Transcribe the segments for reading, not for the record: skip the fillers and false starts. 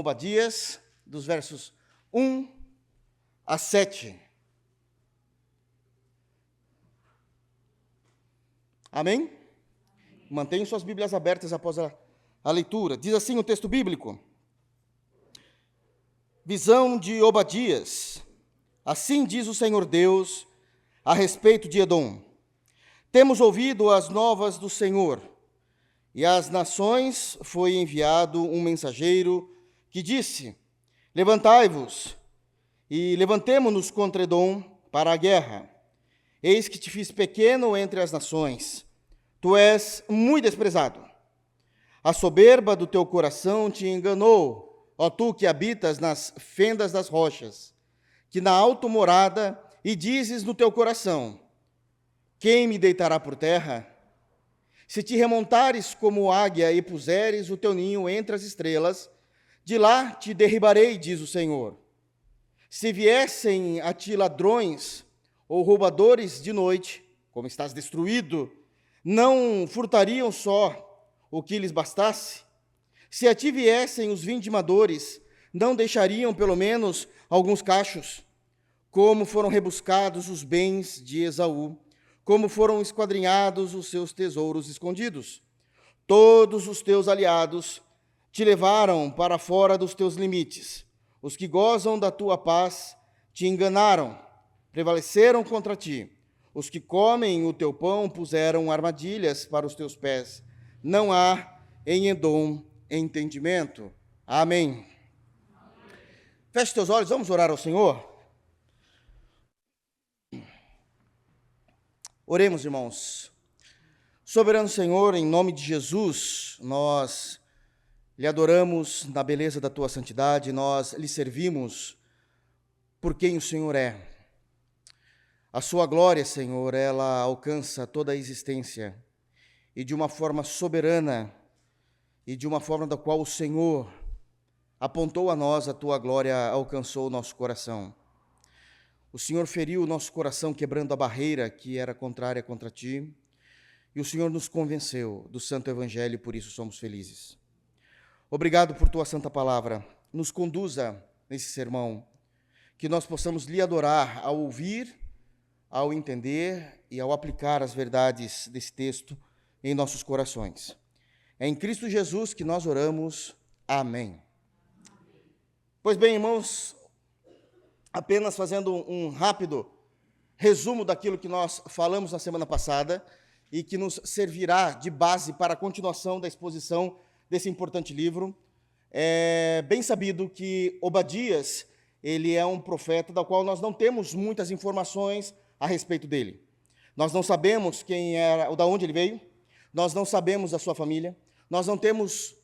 Obadias, dos versos 1 a 7. Amém? Mantenham suas Bíblias abertas após a leitura. Diz assim o texto bíblico: visão de Obadias. Assim diz o Senhor Deus a respeito de Edom. Temos ouvido as novas do Senhor, e às nações foi enviado um mensageiro que disse: levantai-vos e levantemo-nos contra Edom para a guerra. Eis que te fiz pequeno entre as nações, tu és muito desprezado. A soberba do teu coração te enganou, ó tu que habitas nas fendas das rochas, que na alta morada, e dizes no teu coração: quem me deitará por terra? Se te remontares como águia e puseres o teu ninho entre as estrelas, de lá te derribarei, diz o Senhor. Se viessem a ti ladrões ou roubadores de noite, como estás destruído, não furtariam só o que lhes bastasse? Se a ti viessem os vindimadores, não deixariam pelo menos alguns cachos? Como foram rebuscados os bens de Esaú, como foram esquadrinhados os seus tesouros escondidos. Todos os teus aliados te levaram para fora dos teus limites. Os que gozam da tua paz te enganaram, prevaleceram contra ti. Os que comem o teu pão puseram armadilhas para os teus pés. Não há em Edom entendimento. Amém. Feche teus olhos, vamos orar ao Senhor. Oremos, irmãos. Soberano Senhor, em nome de Jesus, nós lhe adoramos na beleza da tua santidade, nós lhe servimos por quem o Senhor é. A sua glória, Senhor, ela alcança toda a existência, e de uma forma soberana, e de uma forma da qual o Senhor apontou a nós, a tua glória alcançou o nosso coração. O Senhor feriu o nosso coração, quebrando a barreira que era contrária contra ti, e o Senhor nos convenceu do santo evangelho, e por isso somos felizes. Obrigado por tua santa palavra. Nos conduza nesse sermão, que nós possamos lhe adorar ao ouvir, ao entender e ao aplicar as verdades desse texto em nossos corações. É em Cristo Jesus que nós oramos. Amém. Pois bem, irmãos, apenas fazendo um rápido resumo daquilo que nós falamos na semana passada e que nos servirá de base para a continuação da exposição desse importante livro. É bem sabido que Obadias, ele é um profeta da qual nós não temos muitas informações a respeito dele. Nós não sabemos quem era, de onde ele veio, nós não sabemos a sua família, nós não temos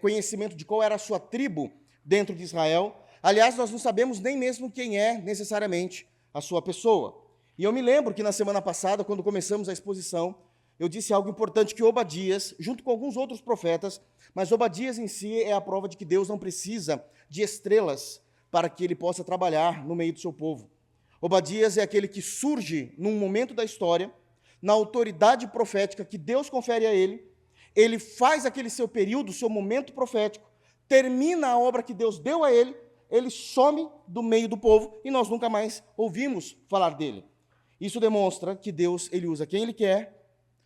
conhecimento de qual era a sua tribo dentro de Israel. Aliás, nós não sabemos nem mesmo quem é necessariamente a sua pessoa. E eu me lembro que na semana passada, quando começamos a exposição, eu disse algo importante, que Obadias, junto com alguns outros profetas, mas Obadias em si é a prova de que Deus não precisa de estrelas para que ele possa trabalhar no meio do seu povo. Obadias é aquele que surge num momento da história, na autoridade profética que Deus confere a ele, ele faz aquele seu período, seu momento profético, termina a obra que Deus deu a ele some do meio do povo e nós nunca mais ouvimos falar dele. Isso demonstra que Deus, ele usa quem ele quer,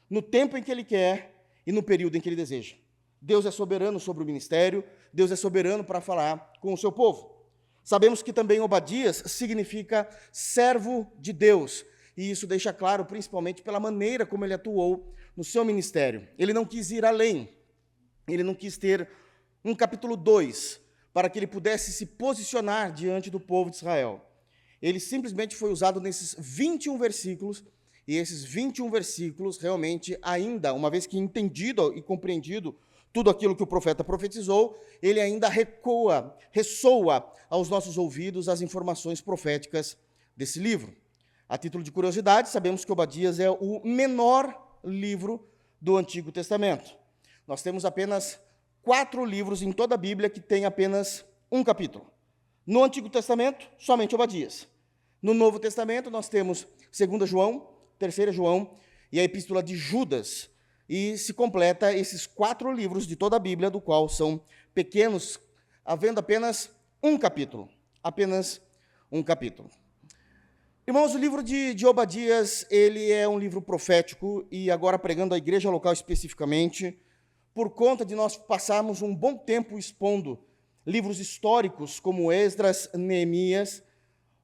no tempo em que ele quer e no período em que ele deseja. Deus é soberano sobre o ministério, Deus é soberano para falar com o seu povo. Sabemos que também Obadias significa servo de Deus, e isso deixa claro principalmente pela maneira como ele atuou no seu ministério. Ele não quis ir além, ele não quis ter um capítulo 2, para que ele pudesse se posicionar diante do povo de Israel. Ele simplesmente foi usado nesses 21 versículos, e esses 21 versículos realmente ainda, uma vez que entendido e compreendido tudo aquilo que o profeta profetizou, ele ainda ressoa aos nossos ouvidos as informações proféticas desse livro. A título de curiosidade, sabemos que Obadias é o menor livro do Antigo Testamento. Nós temos apenas 4 livros em toda a Bíblia que têm apenas um capítulo. No Antigo Testamento, somente Obadias. No Novo Testamento, nós temos 2 João, 3 João e a Epístola de Judas. E se completa esses 4 livros de toda a Bíblia, do qual são pequenos havendo apenas um capítulo. Apenas um capítulo. Irmãos, o livro de Obadias, ele é um livro profético, e agora pregando à igreja local especificamente, por conta de nós passarmos um bom tempo expondo livros históricos como Esdras, Neemias,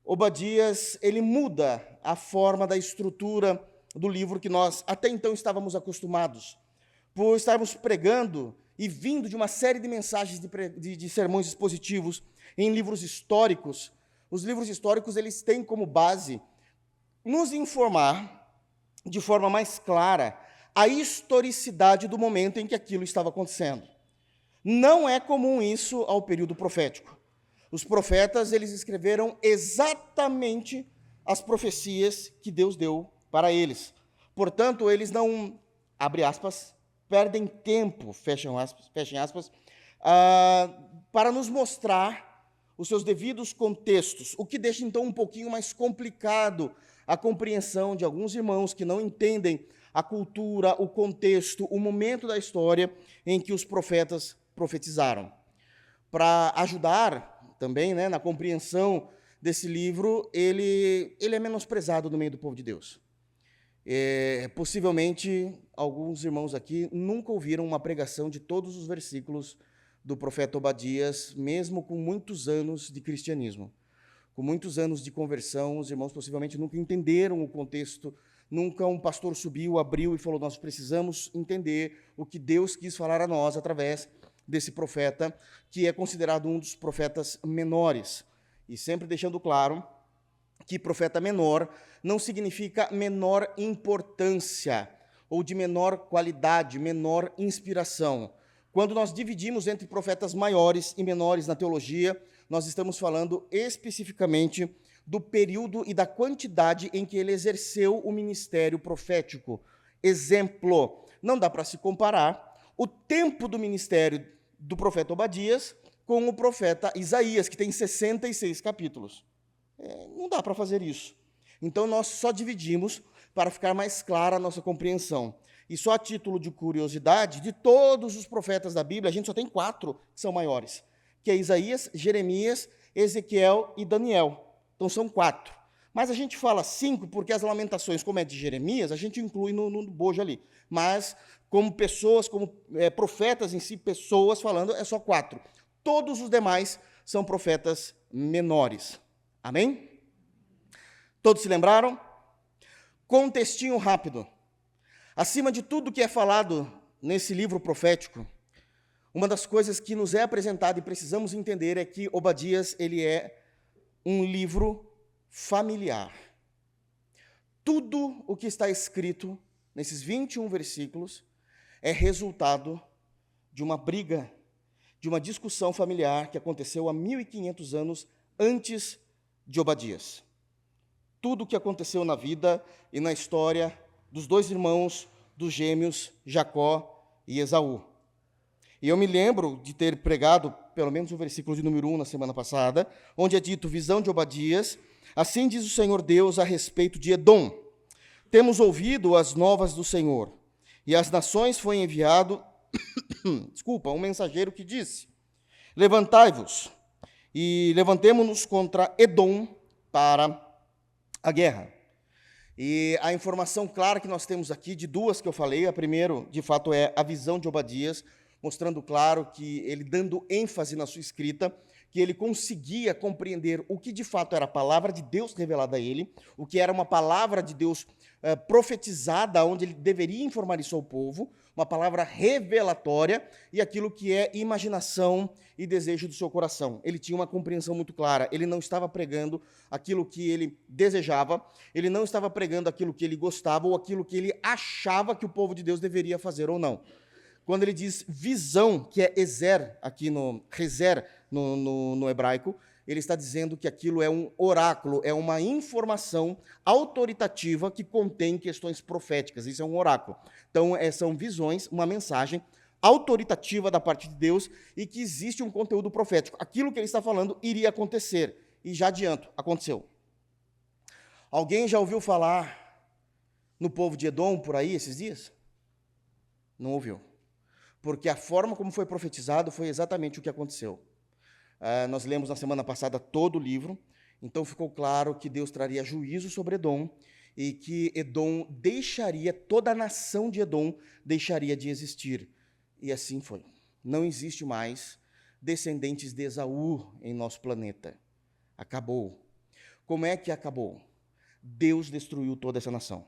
Obadias, ele muda a forma da estrutura do livro que nós até então estávamos acostumados. Por estarmos pregando e vindo de uma série de mensagens de sermões expositivos em livros históricos, os livros históricos eles têm como base nos informar de forma mais clara a historicidade do momento em que aquilo estava acontecendo. Não é comum isso ao período profético. Os profetas, eles escreveram exatamente as profecias que Deus deu para eles. Portanto, eles não, abre aspas, perdem tempo, fechem aspas, para nos mostrar os seus devidos contextos, o que deixa, então, um pouquinho mais complicado a compreensão de alguns irmãos que não entendem a cultura, o contexto, o momento da história em que os profetas profetizaram. Para ajudar também, né, na compreensão desse livro, ele é menosprezado no meio do povo de Deus. Possivelmente, alguns irmãos aqui nunca ouviram uma pregação de todos os versículos do profeta Obadias, mesmo com muitos anos de cristianismo. Com muitos anos de conversão, os irmãos possivelmente nunca entenderam o contexto, nunca um pastor subiu, abriu e falou, nós precisamos entender o que Deus quis falar a nós através desse profeta, que é considerado um dos profetas menores. E sempre deixando claro que profeta menor não significa menor importância, ou de menor qualidade, menor inspiração. Quando nós dividimos entre profetas maiores e menores na teologia, nós estamos falando especificamente do período e da quantidade em que ele exerceu o ministério profético. Exemplo, não dá para se comparar o tempo do ministério do profeta Obadias com o profeta Isaías, que tem 66 capítulos. Não dá para fazer isso. Então, nós só dividimos para ficar mais clara a nossa compreensão. E só a título de curiosidade, de todos os profetas da Bíblia, a gente só tem 4 que são maiores, que é Isaías, Jeremias, Ezequiel e Daniel. Então, são 4. Mas a gente fala 5 porque as lamentações, como é de Jeremias, a gente inclui no bojo ali. Mas, como pessoas, como profetas em si, pessoas falando, é só 4. Todos os demais são profetas menores. Amém? Todos se lembraram? Contextinho rápido. Acima de tudo que é falado nesse livro profético, uma das coisas que nos é apresentada e precisamos entender é que Obadias ele é um livro familiar. Tudo o que está escrito nesses 21 versículos é resultado de uma briga, de uma discussão familiar que aconteceu há 1.500 anos antes de Obadias. Tudo o que aconteceu na vida e na história dos 2 irmãos, dos gêmeos, Jacó e Esaú. E eu me lembro de ter pregado, pelo menos o versículo de número 1 na semana passada, onde é dito, visão de Obadias, assim diz o Senhor Deus a respeito de Edom. Temos ouvido as novas do Senhor, e às nações foi enviado, um mensageiro que disse, levantai-vos, e levantemo-nos contra Edom para a guerra. E a informação clara que nós temos aqui, de 2 que eu falei, a primeira, de fato, é a visão de Obadias, mostrando claro que ele, dando ênfase na sua escrita, que ele conseguia compreender o que de fato era a palavra de Deus revelada a ele, o que era uma palavra de Deus profetizada, onde ele deveria informar isso ao povo, uma palavra revelatória, e aquilo que é imaginação e desejo do seu coração. Ele tinha uma compreensão muito clara, ele não estava pregando aquilo que ele desejava, ele não estava pregando aquilo que ele gostava ou aquilo que ele achava que o povo de Deus deveria fazer ou não. Quando ele diz visão, que é ezer, aqui no rezer no hebraico, ele está dizendo que aquilo é um oráculo, é uma informação autoritativa que contém questões proféticas. Isso é um oráculo. Então, são visões, uma mensagem autoritativa da parte de Deus e que existe um conteúdo profético. Aquilo que ele está falando iria acontecer. E já adianto, aconteceu. Alguém já ouviu falar no povo de Edom por aí esses dias? Não ouviu. Porque a forma como foi profetizado foi exatamente o que aconteceu. Nós lemos na semana passada todo o livro, então ficou claro que Deus traria juízo sobre Edom e que Edom deixaria, toda a nação de Edom deixaria de existir. E assim foi. Não existe mais descendentes de Esaú em nosso planeta. Acabou. Como é que acabou? Deus destruiu toda essa nação.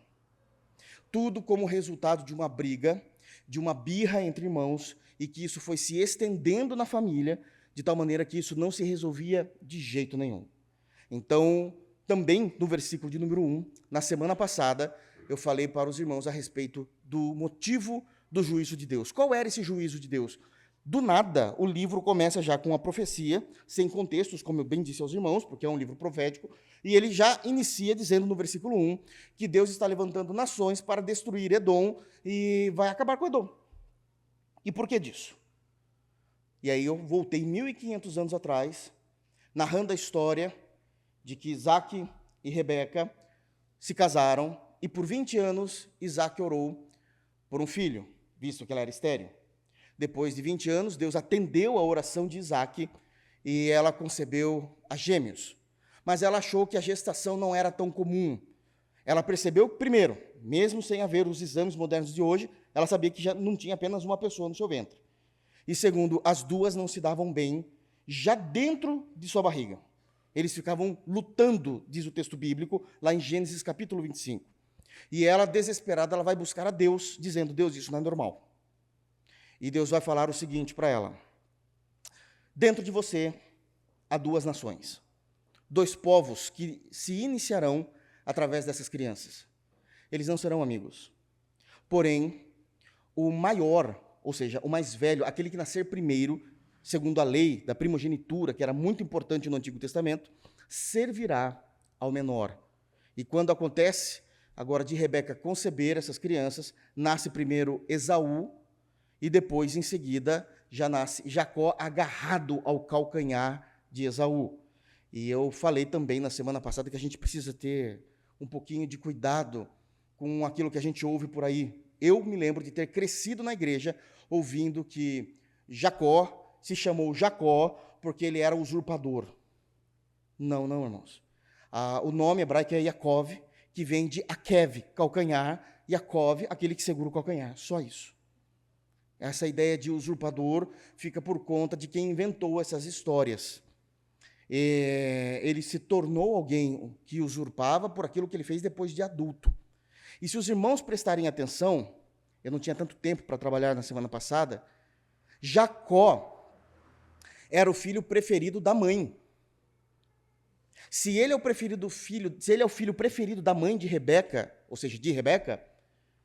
Tudo como resultado de uma briga, de uma birra entre irmãos, e que isso foi se estendendo na família, de tal maneira que isso não se resolvia de jeito nenhum. Então, também no versículo de número 1, na semana passada, eu falei para os irmãos a respeito do motivo do juízo de Deus. Qual era esse juízo de Deus? Do nada, o livro começa já com a profecia, sem contextos, como eu bem disse aos irmãos, porque é um livro profético, e ele já inicia dizendo no versículo 1 que Deus está levantando nações para destruir Edom e vai acabar com Edom. E por que disso? E aí eu voltei 1.500 anos atrás, narrando a história de que Isaac e Rebeca se casaram, e por 20 anos Isaac orou por um filho, visto que ela era estéril. Depois de 20 anos, Deus atendeu a oração de Isaac e ela concebeu a gêmeos. Mas ela achou que a gestação não era tão comum. Ela percebeu, primeiro, mesmo sem haver os exames modernos de hoje, ela sabia que já não tinha apenas uma pessoa no seu ventre. E segundo, as duas não se davam bem já dentro de sua barriga. Eles ficavam lutando, diz o texto bíblico, lá em Gênesis capítulo 25. E ela, desesperada, ela vai buscar a Deus, dizendo: Deus, isso não é normal. E Deus vai falar o seguinte para ela: dentro de você há duas nações, dois povos que se iniciarão através dessas crianças. Eles não serão amigos. Porém, o maior, ou seja, o mais velho, aquele que nascer primeiro, segundo a lei da primogenitura, que era muito importante no Antigo Testamento, servirá ao menor. E quando acontece, agora, de Rebeca conceber essas crianças, nasce primeiro Esaú, e depois, em seguida, já nasce Jacó agarrado ao calcanhar de Esaú. E eu falei também na semana passada que a gente precisa ter um pouquinho de cuidado com aquilo que a gente ouve por aí. Eu me lembro de ter crescido na igreja ouvindo que Jacó se chamou Jacó porque ele era usurpador. Não, irmãos. O nome hebraico é Yaakov, que vem de Akev, calcanhar, Yaakov, aquele que segura o calcanhar. Só isso. Essa ideia de usurpador fica por conta de quem inventou essas histórias. Ele se tornou alguém que usurpava por aquilo que ele fez depois de adulto. E se os irmãos prestarem atenção, eu não tinha tanto tempo para trabalhar na semana passada, Jacó era o filho preferido da mãe. Se ele é o filho preferido da mãe de Rebeca, ou seja, de Rebeca,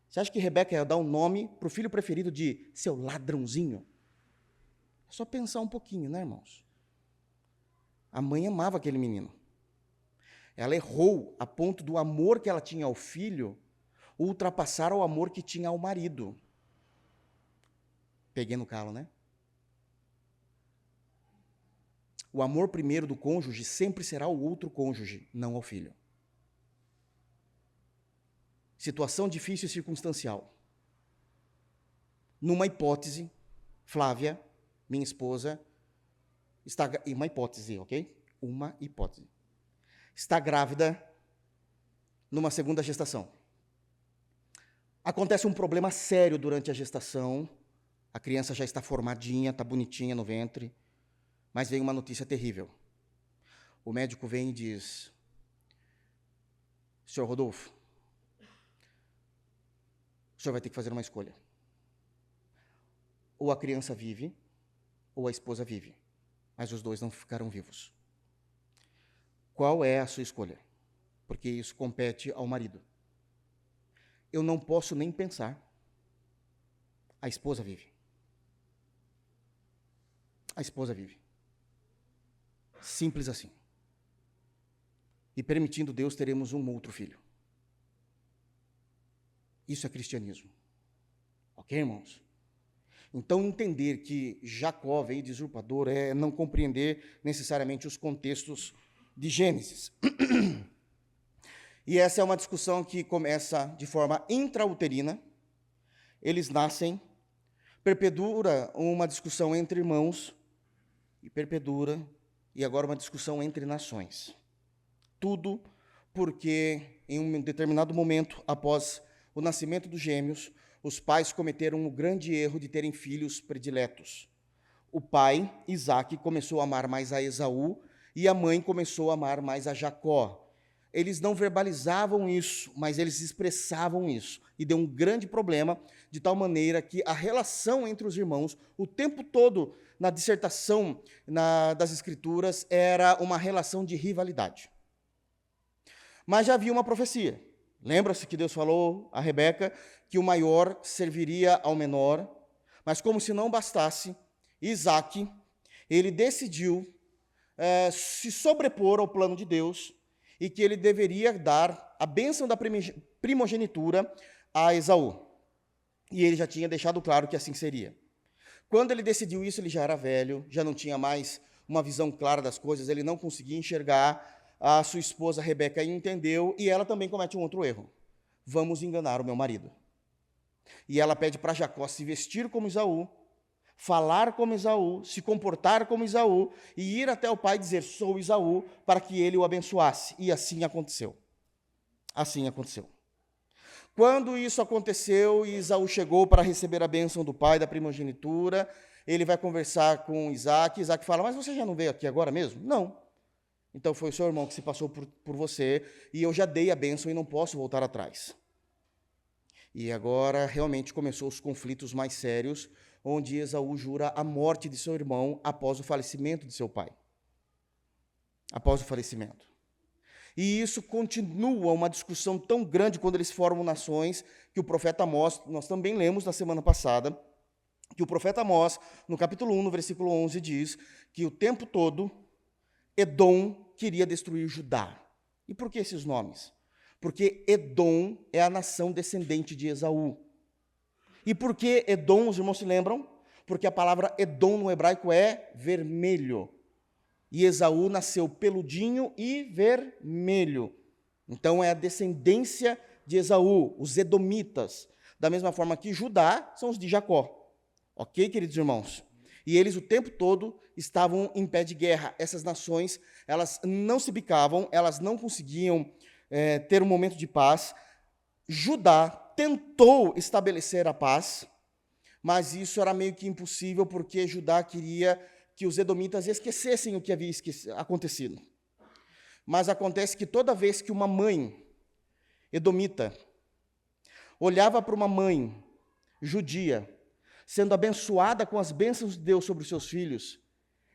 você acha que Rebeca ia dar um nome para o filho preferido de seu ladrãozinho? É só pensar um pouquinho, né, irmãos? A mãe amava aquele menino. Ela errou a ponto do amor que ela tinha ao filho ultrapassar o amor que tinha ao marido. Peguei no calo, né? O amor primeiro do cônjuge sempre será o outro cônjuge, não ao filho. Situação difícil e circunstancial. Numa hipótese, Flávia, minha esposa, está... Uma hipótese, ok? Uma hipótese. Está grávida numa segunda gestação. Acontece um problema sério durante a gestação, a criança já está formadinha, está bonitinha no ventre, mas vem uma notícia terrível. O médico vem e diz: Senhor Rodolfo, o senhor vai ter que fazer uma escolha. Ou a criança vive, ou a esposa vive, mas os dois não ficarão vivos. Qual é a sua escolha? Porque isso compete ao marido. Eu não posso nem pensar. A esposa vive. A esposa vive. Simples assim. E permitindo Deus, teremos um outro filho. Isso é cristianismo. Ok, irmãos? Então, entender que Jacó veio de usurpador é não compreender necessariamente os contextos de Gênesis. E essa é uma discussão que começa de forma intrauterina. Eles nascem, perpedura uma discussão entre irmãos, e perpedura e agora uma discussão entre nações. Tudo porque, em um determinado momento, após o nascimento dos gêmeos, os pais cometeram o grande erro de terem filhos prediletos. O pai, Isaque, começou a amar mais a Esaú e a mãe começou a amar mais a Jacó. Eles não verbalizavam isso, mas eles expressavam isso. E deu um grande problema, de tal maneira que a relação entre os irmãos, o tempo todo, na dissertação das Escrituras, era uma relação de rivalidade. Mas já havia uma profecia. Lembra-se que Deus falou a Rebeca que o maior serviria ao menor, mas como se não bastasse, Isaque, ele decidiu se sobrepor ao plano de Deus e que ele deveria dar a bênção da primogenitura a Esaú. E ele já tinha deixado claro que assim seria. Quando ele decidiu isso, ele já era velho, já não tinha mais uma visão clara das coisas, ele não conseguia enxergar. A sua esposa Rebeca entendeu e ela também comete um outro erro. Vamos enganar o meu marido. E ela pede para Jacó se vestir como Esaú, falar como Esaú, se comportar como Esaú e ir até o pai dizer, sou Esaú, para que ele o abençoasse. E assim aconteceu. Assim aconteceu. Quando isso aconteceu e Esaú chegou para receber a bênção do pai da primogenitura, ele vai conversar com Isaque. Isaque fala, mas você já não veio aqui agora mesmo? Não. Então foi o seu irmão que se passou por você e eu já dei a bênção e não posso voltar atrás. E agora realmente começou os conflitos mais sérios, onde Esaú jura a morte de seu irmão após o falecimento de seu pai. Após o falecimento. E isso continua uma discussão tão grande quando eles formam nações, que o profeta Amós, nós também lemos na semana passada, que o profeta Amós, no capítulo 1, no versículo 11, diz que o tempo todo Edom queria destruir Judá. E por que esses nomes? Porque Edom é a nação descendente de Esaú. E por que Edom, os irmãos se lembram? Porque a palavra Edom no hebraico é vermelho. E Esaú nasceu peludinho e vermelho. Então é a descendência de Esaú, os edomitas. Da mesma forma que Judá são os de Jacó. Ok, queridos irmãos? E eles o tempo todo estavam em pé de guerra. Essas nações, elas não se bicavam, elas não conseguiam ter um momento de paz. Judá tentou estabelecer a paz, mas isso era meio que impossível, porque Judá queria que os edomitas esquecessem o que havia acontecido. Mas acontece que toda vez que uma mãe edomita olhava para uma mãe judia, sendo abençoada com as bênçãos de Deus sobre os seus filhos,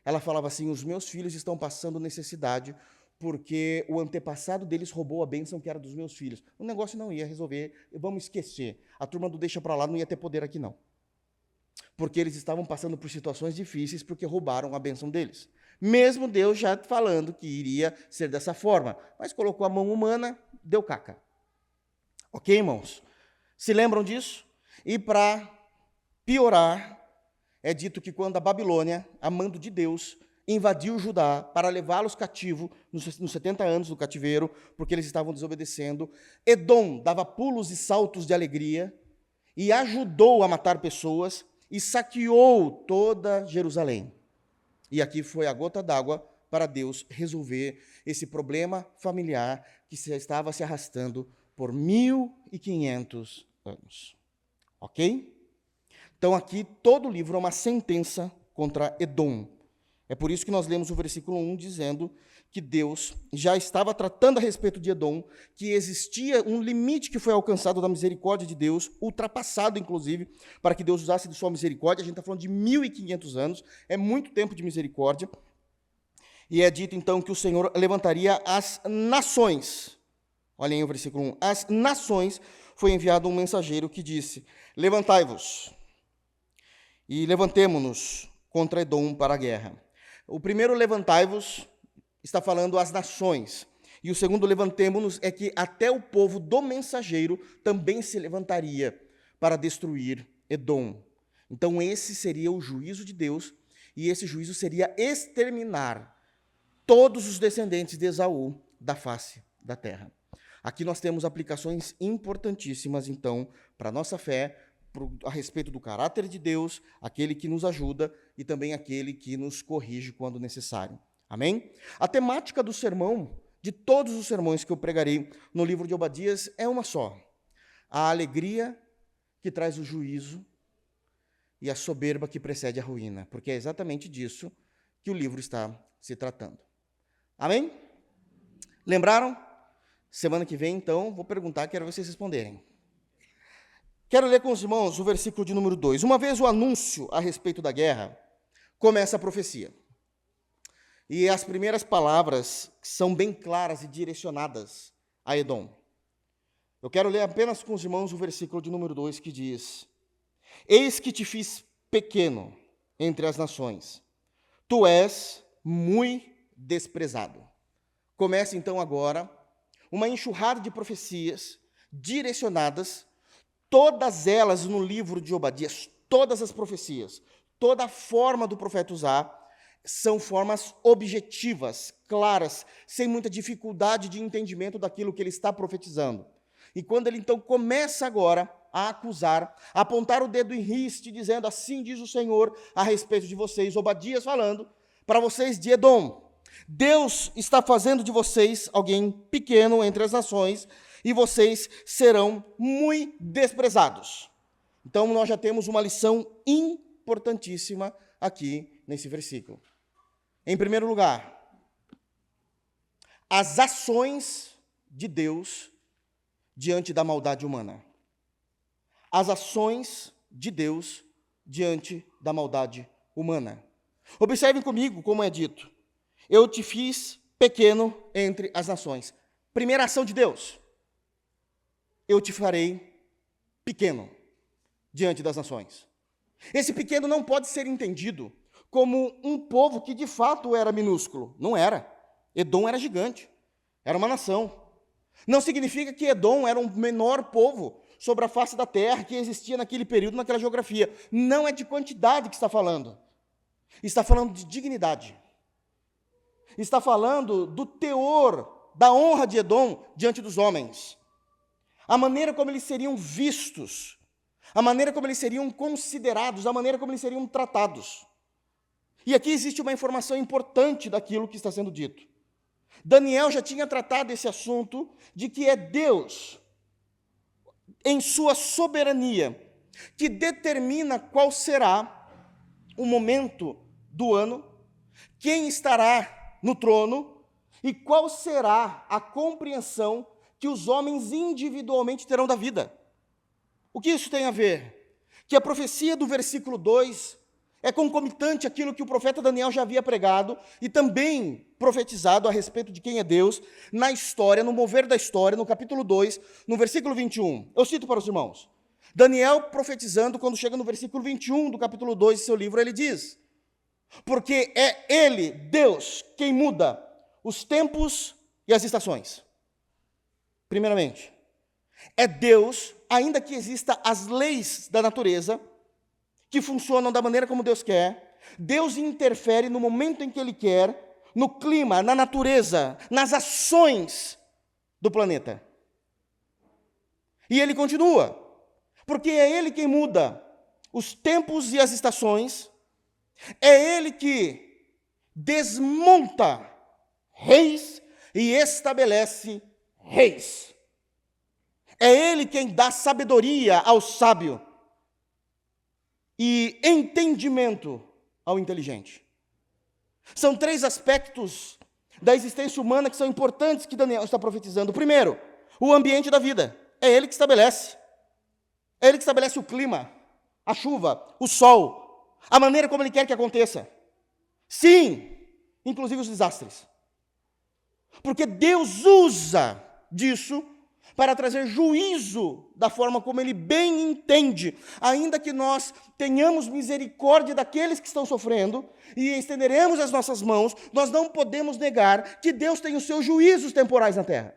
ela falava assim, os meus filhos estão passando necessidade porque o antepassado deles roubou a bênção que era dos meus filhos. O negócio não ia resolver, vamos esquecer. A turma do deixa para lá não ia ter poder aqui não. Porque eles estavam passando por situações difíceis porque roubaram a bênção deles. Mesmo Deus já falando que iria ser dessa forma, mas colocou a mão humana, deu caca. Ok, irmãos? Se lembram disso? E para piorar, é dito que quando a Babilônia, a mando de Deus, invadiu Judá para levá-los cativo nos 70 anos do cativeiro, porque eles estavam desobedecendo, Edom dava pulos e saltos de alegria e ajudou a matar pessoas e saqueou toda Jerusalém. E aqui foi a gota d'água para Deus resolver esse problema familiar que estava se arrastando por 1.500 anos. Ok? Então, aqui, todo o livro é uma sentença contra Edom. É por isso que nós lemos o versículo 1 dizendo que Deus já estava tratando a respeito de Edom, que existia um limite que foi alcançado da misericórdia de Deus, ultrapassado, inclusive, para que Deus usasse de sua misericórdia. A gente está falando de 1.500 anos, é muito tempo de misericórdia. E é dito, então, que o Senhor levantaria as nações. Olhem o versículo 1. As nações, foi enviado um mensageiro que disse, levantai-vos e levantemo-nos contra Edom para a guerra. O primeiro levantai-vos está falando as nações. E o segundo levantemo-nos é que até o povo do mensageiro também se levantaria para destruir Edom. Então esse seria o juízo de Deus, e esse juízo seria exterminar todos os descendentes de Esaú da face da terra. Aqui nós temos aplicações importantíssimas, então, para a nossa fé, a respeito do caráter de Deus, aquele que nos ajuda e também aquele que nos corrige quando necessário. Amém? A temática do sermão, de todos os sermões que eu pregarei no livro de Obadias, é uma só: a alegria que traz o juízo e a soberba que precede a ruína, porque é exatamente disso que o livro está se tratando. Amém? Lembraram? Semana que vem, então, vou perguntar, quero ver vocês responderem. Quero ler com os irmãos o versículo de número 2. Uma vez o anúncio a respeito da guerra, começa a profecia. E as primeiras palavras são bem claras e direcionadas a Edom. Eu quero ler apenas com os irmãos o versículo de número 2, que diz: Eis que te fiz pequeno entre as nações, tu és muito desprezado. Começa então agora uma enxurrada de profecias direcionadas, todas elas no livro de Obadias, todas as profecias, toda a forma do profeta usar, são formas objetivas, claras, sem muita dificuldade de entendimento daquilo que ele está profetizando. E quando ele então começa agora a acusar, a apontar o dedo em riste, dizendo: assim diz o Senhor a respeito de vocês, Obadias falando para vocês de Edom: Deus está fazendo de vocês alguém pequeno entre as nações, e vocês serão muito desprezados. Então nós já temos uma lição importantíssima aqui nesse versículo. Em primeiro lugar, as ações de Deus diante da maldade humana. As ações de Deus diante da maldade humana. Observem comigo como é dito: eu te fiz pequeno entre as nações. Primeira ação de Deus: eu te farei pequeno diante das nações. Esse pequeno não pode ser entendido como um povo que de fato era minúsculo. Não era. Edom era gigante. Era uma nação. Não significa que Edom era o menor povo sobre a face da terra que existia naquele período, naquela geografia. Não é de quantidade que está falando. Está falando de dignidade. Está falando do teor, da honra de Edom diante dos homens. A maneira como eles seriam vistos, a maneira como eles seriam considerados, a maneira como eles seriam tratados. E aqui existe uma informação importante daquilo que está sendo dito. Daniel já tinha tratado esse assunto de que é Deus, em sua soberania, que determina qual será o momento do ano, quem estará no trono e qual será a compreensão que os homens individualmente terão da vida. O que isso tem a ver? Que a profecia do versículo 2 é concomitante àquilo que o profeta Daniel já havia pregado e também profetizado a respeito de quem é Deus na história, no mover da história, no capítulo 2, no versículo 21. Eu cito para os irmãos. Daniel profetizando, quando chega no versículo 21 do capítulo 2 de seu livro, ele diz: porque é Ele, Deus, quem muda os tempos e as estações. Primeiramente, é Deus, ainda que exista as leis da natureza, que funcionam da maneira como Deus quer, Deus interfere no momento em que Ele quer, no clima, na natureza, nas ações do planeta. E Ele continua, porque é Ele quem muda os tempos e as estações, é Ele que desmonta reis e estabelece reis. É Ele quem dá sabedoria ao sábio e entendimento ao inteligente. São três aspectos da existência humana que são importantes que Daniel está profetizando. Primeiro, o ambiente da vida. É Ele que estabelece. É Ele que estabelece o clima, a chuva, o sol, a maneira como Ele quer que aconteça. Sim, inclusive os desastres. Porque Deus usa disso para trazer juízo da forma como Ele bem entende, ainda que nós tenhamos misericórdia daqueles que estão sofrendo e estenderemos as nossas mãos, nós não podemos negar que Deus tem os seus juízos temporais na terra.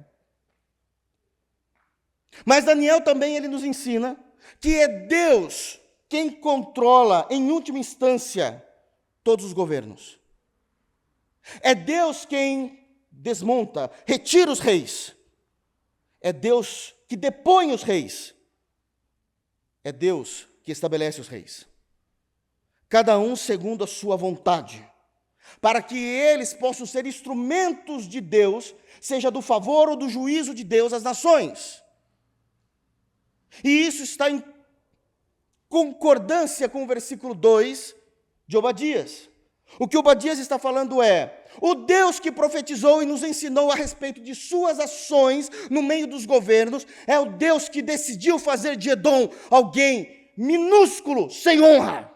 Mas Daniel também ele nos ensina que é Deus quem controla, em última instância, todos os governos. É Deus quem desmonta, retira os reis. É Deus que depõe os reis. É Deus que estabelece os reis. Cada um segundo a sua vontade. para que eles possam ser instrumentos de Deus, seja do favor ou do juízo de Deus às nações. E isso está em concordância com o versículo 2 de Obadias. O que Obadias está falando é: o Deus que profetizou e nos ensinou a respeito de suas ações no meio dos governos, é o Deus que decidiu fazer de Edom alguém minúsculo, sem honra.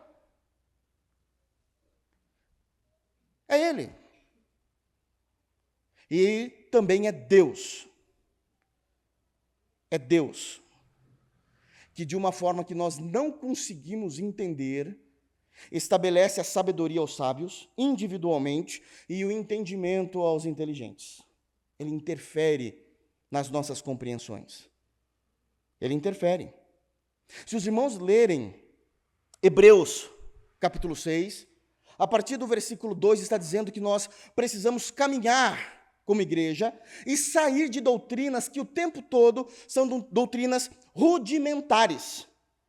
É Ele. E também é Deus. É Deus que, de uma forma que nós não conseguimos entender, estabelece a sabedoria aos sábios, individualmente, e o entendimento aos inteligentes. Ele interfere nas nossas compreensões. Ele interfere. Se os irmãos lerem Hebreus, capítulo 6, a partir do versículo 2 está dizendo que nós precisamos caminhar como igreja e sair de doutrinas que o tempo todo são doutrinas rudimentares.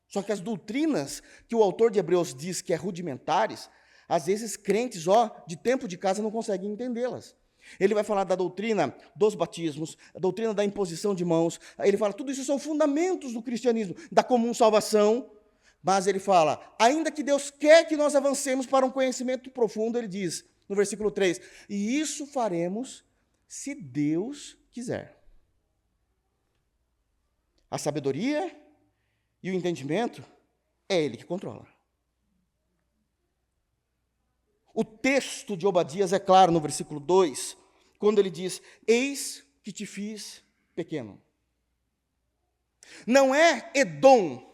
Só que as doutrinas que o autor de Hebreus diz que é rudimentares, às vezes crentes, de tempo de casa não conseguem entendê-las. Ele vai falar da doutrina dos batismos, a doutrina da imposição de mãos. Ele fala, tudo isso são fundamentos do cristianismo, da comum salvação. Mas ele fala, ainda que Deus quer que nós avancemos para um conhecimento profundo, ele diz, no versículo 3, e isso faremos se Deus quiser. A sabedoria e o entendimento é Ele que controla. O texto de Obadias é claro no versículo 2, quando ele diz, eis que te fiz pequeno. Não é Edom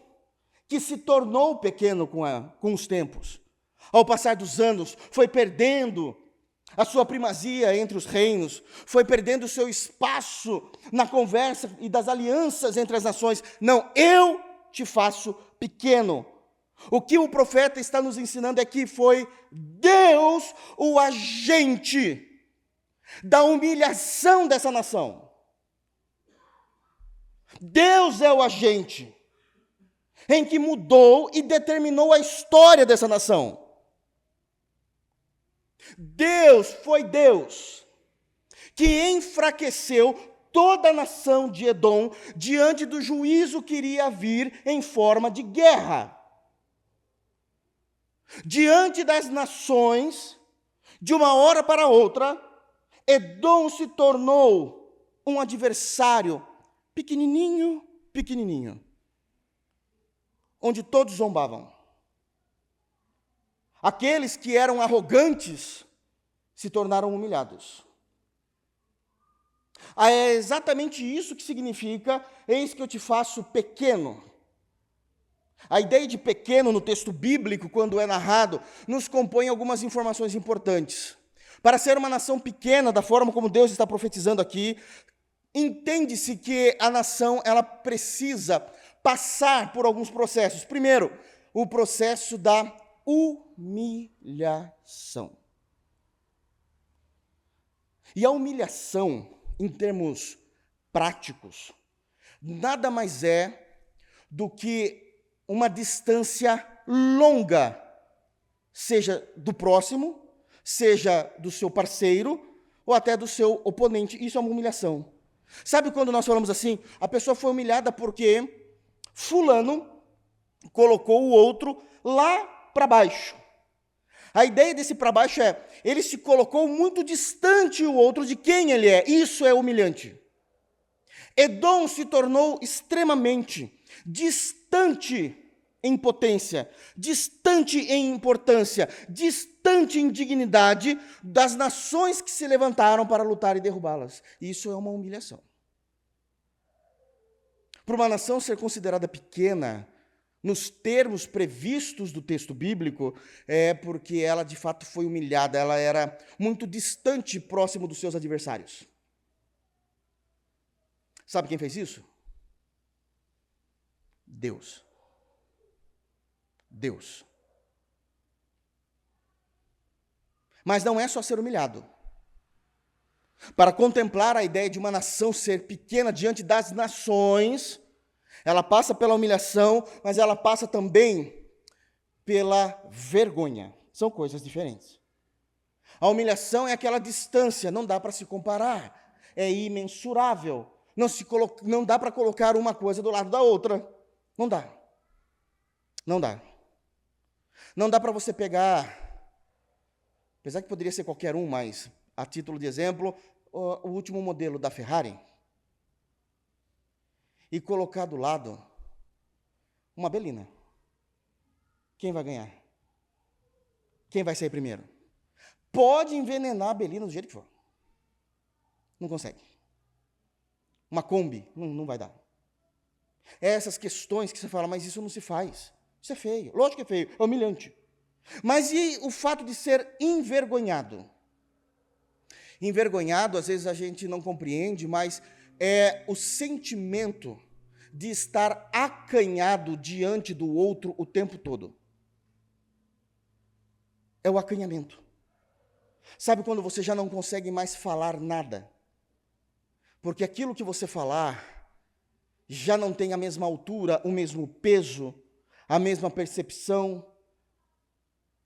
que se tornou pequeno com os tempos. Ao passar dos anos, foi perdendo a sua primazia entre os reinos, foi perdendo o seu espaço na conversa e das alianças entre as nações. Não, eu te faço pequeno. O que o profeta está nos ensinando é que foi Deus o agente da humilhação dessa nação. Deus é o agente em que mudou e determinou a história dessa nação. Foi Deus que enfraqueceu toda a nação de Edom diante do juízo que iria vir em forma de guerra. Diante das nações, de uma hora para outra, Edom se tornou um adversário pequenininho, onde todos zombavam. Aqueles que eram arrogantes se tornaram humilhados. É exatamente isso que significa, eis que eu te faço pequeno. A ideia de pequeno no texto bíblico, quando é narrado, nos compõe algumas informações importantes. Para ser uma nação pequena, da forma como Deus está profetizando aqui, entende-se que a nação ela precisa passar por alguns processos. Primeiro, o processo da humilhação. E a humilhação, em termos práticos, nada mais é do que uma distância longa, seja do próximo, seja do seu parceiro, ou até do seu oponente. Isso é uma humilhação. Sabe quando nós falamos assim, a pessoa foi humilhada porque fulano colocou o outro lá para baixo. A ideia desse para baixo é, ele se colocou muito distante o outro de quem ele é. Isso é humilhante. Edom se tornou extremamente distante em potência, distante em importância, distante em dignidade das nações que se levantaram para lutar e derrubá-las. Isso é uma humilhação. Para uma nação ser considerada pequena, nos termos previstos do texto bíblico, é porque ela de fato foi humilhada, ela era muito distante, próximo dos seus adversários. Sabe quem fez isso? Deus. Deus. Mas não é só ser humilhado. Para contemplar a ideia de uma nação ser pequena diante das nações, ela passa pela humilhação, mas ela passa também pela vergonha. São coisas diferentes. A humilhação é aquela distância, não dá para se comparar, é imensurável. Não dá para colocar uma coisa do lado da outra. Não dá. Não dá. Não dá para você pegar, apesar que poderia ser qualquer um, mas a título de exemplo, o último modelo da Ferrari e colocar do lado uma Belina. Quem vai ganhar? Quem vai sair primeiro? Pode envenenar a Belina do jeito que for. Não consegue. Uma Kombi, não vai dar. Essas questões que você fala, mas isso não se faz. Isso é feio. Lógico que é feio, é humilhante. Mas e o fato de ser envergonhado? Envergonhado, às vezes a gente não compreende, mas é o sentimento de estar acanhado diante do outro o tempo todo. É o acanhamento. Sabe quando você já não consegue mais falar nada? Porque aquilo que você falar já não tem a mesma altura, o mesmo peso, a mesma percepção.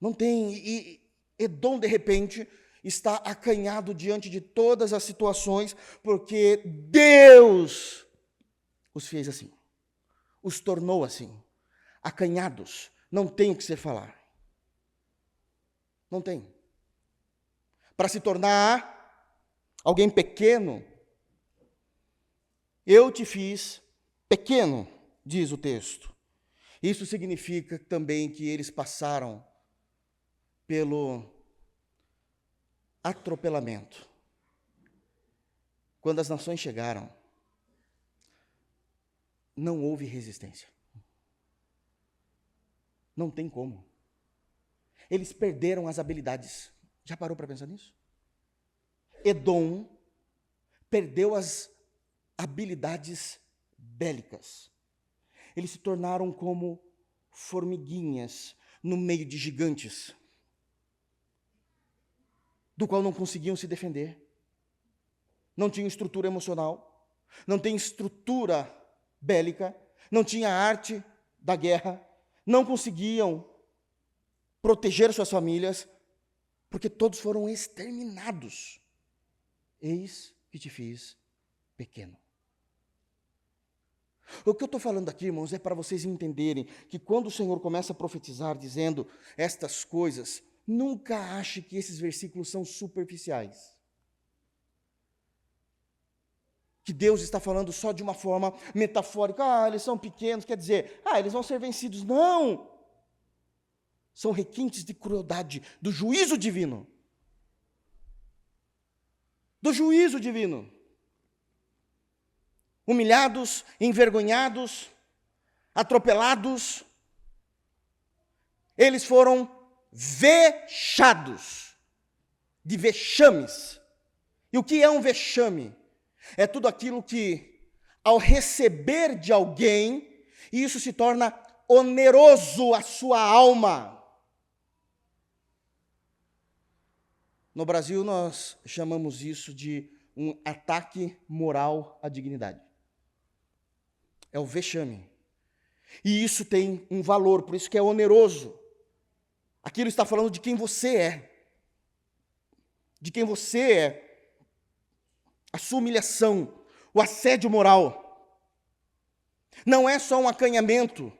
Não tem. E Edom, de repente, está acanhado diante de todas as situações, porque Deus os fez assim, os tornou assim, acanhados, não tem o que se falar. Não tem. Para se tornar alguém pequeno, eu te fiz pequeno, diz o texto. Isso significa também que eles passaram pelo atropelamento. Quando as nações chegaram, não houve resistência. Não tem como. Eles perderam as habilidades. Já parou para pensar nisso? Edom perdeu as habilidades bélicas. Eles se tornaram como formiguinhas no meio de gigantes, do qual não conseguiam se defender. Não tinham estrutura emocional, não tem estrutura bélica, não tinha arte da guerra, não conseguiam proteger suas famílias, porque todos foram exterminados. Eis que te fiz pequeno. O que eu estou falando aqui, irmãos, é para vocês entenderem que quando o Senhor começa a profetizar dizendo estas coisas, nunca ache que esses versículos são superficiais. Que Deus está falando só de uma forma metafórica. Eles são pequenos, quer dizer, eles vão ser vencidos. Não! São requintes de crueldade, do juízo divino. Do juízo divino. Humilhados, envergonhados, atropelados, eles foram vexados, de vexames. E o que é um vexame? É tudo aquilo que, ao receber de alguém, isso se torna oneroso à sua alma. No Brasil, nós chamamos isso de um ataque moral à dignidade. É o vexame. E isso tem um valor, por isso que é oneroso. Aquilo está falando de quem você é. De quem você é. A sua humilhação, o assédio moral. Não é só um acanhamento,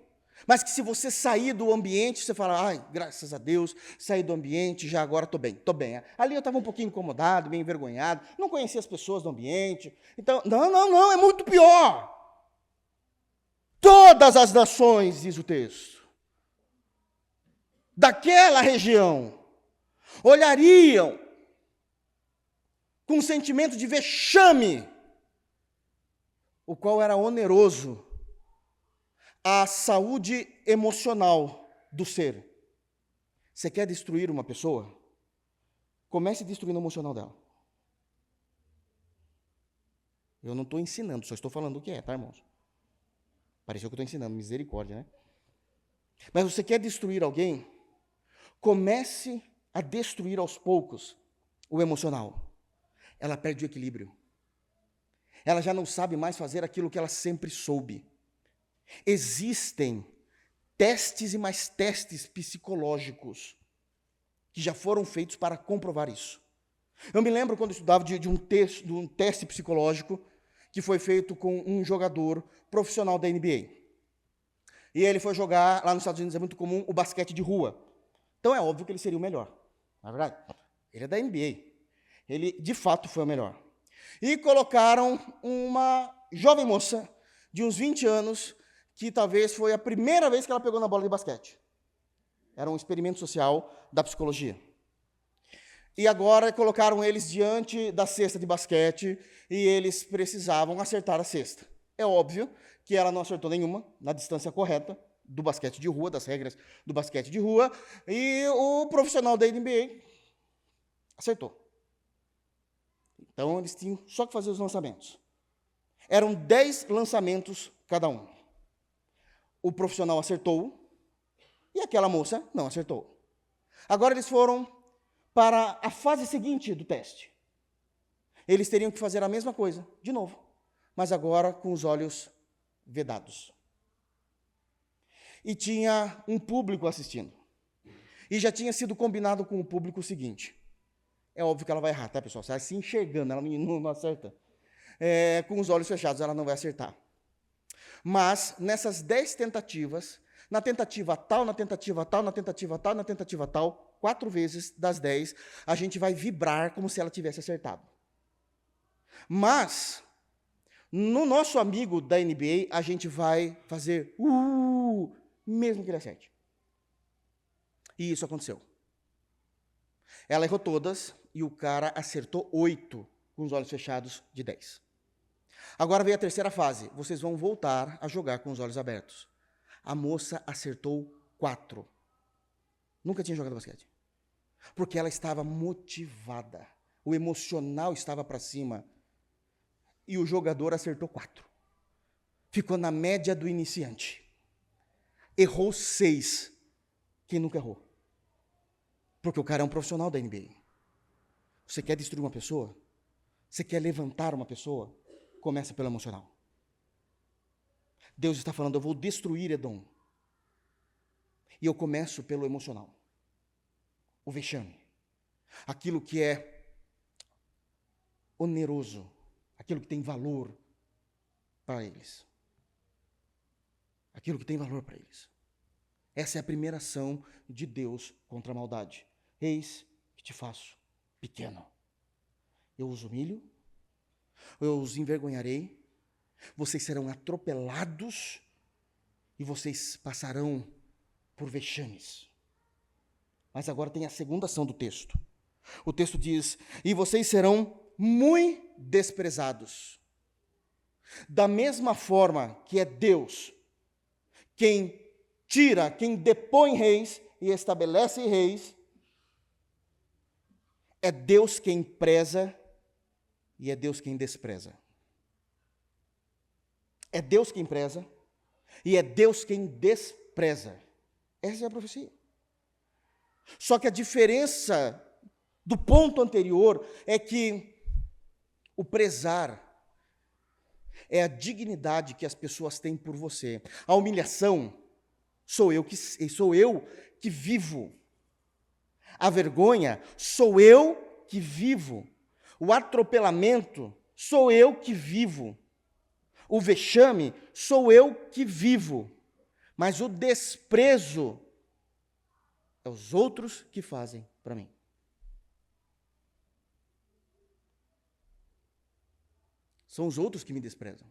mas que se você sair do ambiente, você fala, graças a Deus, saí do ambiente, já agora estou bem. Ali eu estava um pouquinho incomodado, meio envergonhado, não conhecia as pessoas do ambiente. Então, não, é muito pior. Todas as nações, diz o texto, daquela região, olhariam com um sentimento de vexame, o qual era oneroso à saúde emocional do ser. Você quer destruir uma pessoa? Comece destruindo o emocional dela. Eu não estou ensinando, só estou falando o que é, tá, irmãos? Pareceu que eu estou ensinando, misericórdia, né? Mas você quer destruir alguém? Comece a destruir aos poucos o emocional. Ela perde o equilíbrio. Ela já não sabe mais fazer aquilo que ela sempre soube. Existem testes e mais testes psicológicos que já foram feitos para comprovar isso. Eu me lembro quando eu estudava de um teste psicológico que foi feito com um jogador profissional da NBA. E ele foi jogar, lá nos Estados Unidos é muito comum, o basquete de rua. Então é óbvio que ele seria o melhor, não é verdade? Ele é da NBA. Ele, de fato, foi o melhor. E colocaram uma jovem moça de uns 20 anos, que talvez foi a primeira vez que ela pegou na bola de basquete. Era um experimento social da psicologia. E agora colocaram eles diante da cesta de basquete e eles precisavam acertar a cesta. É óbvio que ela não acertou nenhuma na distância correta do basquete de rua, das regras do basquete de rua, e o profissional da NBA acertou. Então, eles tinham só que fazer os lançamentos. Eram 10 lançamentos cada um. O profissional acertou e aquela moça não acertou. Agora eles foram para a fase seguinte do teste. Eles teriam que fazer a mesma coisa, de novo, mas agora com os olhos vedados. E tinha um público assistindo. E já tinha sido combinado com o público o seguinte. É óbvio que ela vai errar, tá, pessoal? Você vai se enxergando, ela não acerta. Com os olhos fechados, ela não vai acertar. Mas, nessas 10 tentativas, na tentativa tal, na tentativa tal, na tentativa tal, na tentativa tal, 4 vezes das 10, a gente vai vibrar como se ela tivesse acertado. Mas, no nosso amigo da NBA, a gente vai fazer mesmo que ele acerte. E isso aconteceu. Ela errou todas e o cara acertou 8 com os olhos fechados de 10. Agora veio a terceira fase. Vocês vão voltar a jogar com os olhos abertos. A moça acertou 4. Nunca tinha jogado basquete. Porque ela estava motivada. O emocional estava para cima. E o jogador acertou 4. Ficou na média do iniciante. Errou 6. Quem nunca errou? Porque o cara é um profissional da NBA. Você quer destruir uma pessoa? Você quer levantar uma pessoa? Começa pelo emocional. Deus está falando, eu vou destruir Edom. E eu começo pelo emocional. O vexame. Aquilo que é oneroso. Aquilo que tem valor para eles. Aquilo que tem valor para eles. Essa é a primeira ação de Deus contra a maldade. Eis que te faço pequeno. Eu os humilho, eu os envergonharei, vocês serão atropelados e vocês passarão por vexames. Mas agora tem a segunda ação do texto. O texto diz, e vocês serão muito desprezados. Da mesma forma que é Deus quem tira, quem depõe reis e estabelece reis, é Deus quem preza e é Deus quem despreza. É Deus quem preza e é Deus quem despreza. Essa é a profecia. Só que a diferença do ponto anterior é que o prezar é a dignidade que as pessoas têm por você. A humilhação sou eu que vivo. A vergonha sou eu que vivo. O atropelamento sou eu que vivo. O vexame sou eu que vivo. Mas o desprezo é os outros que fazem para mim. São os outros que me desprezam.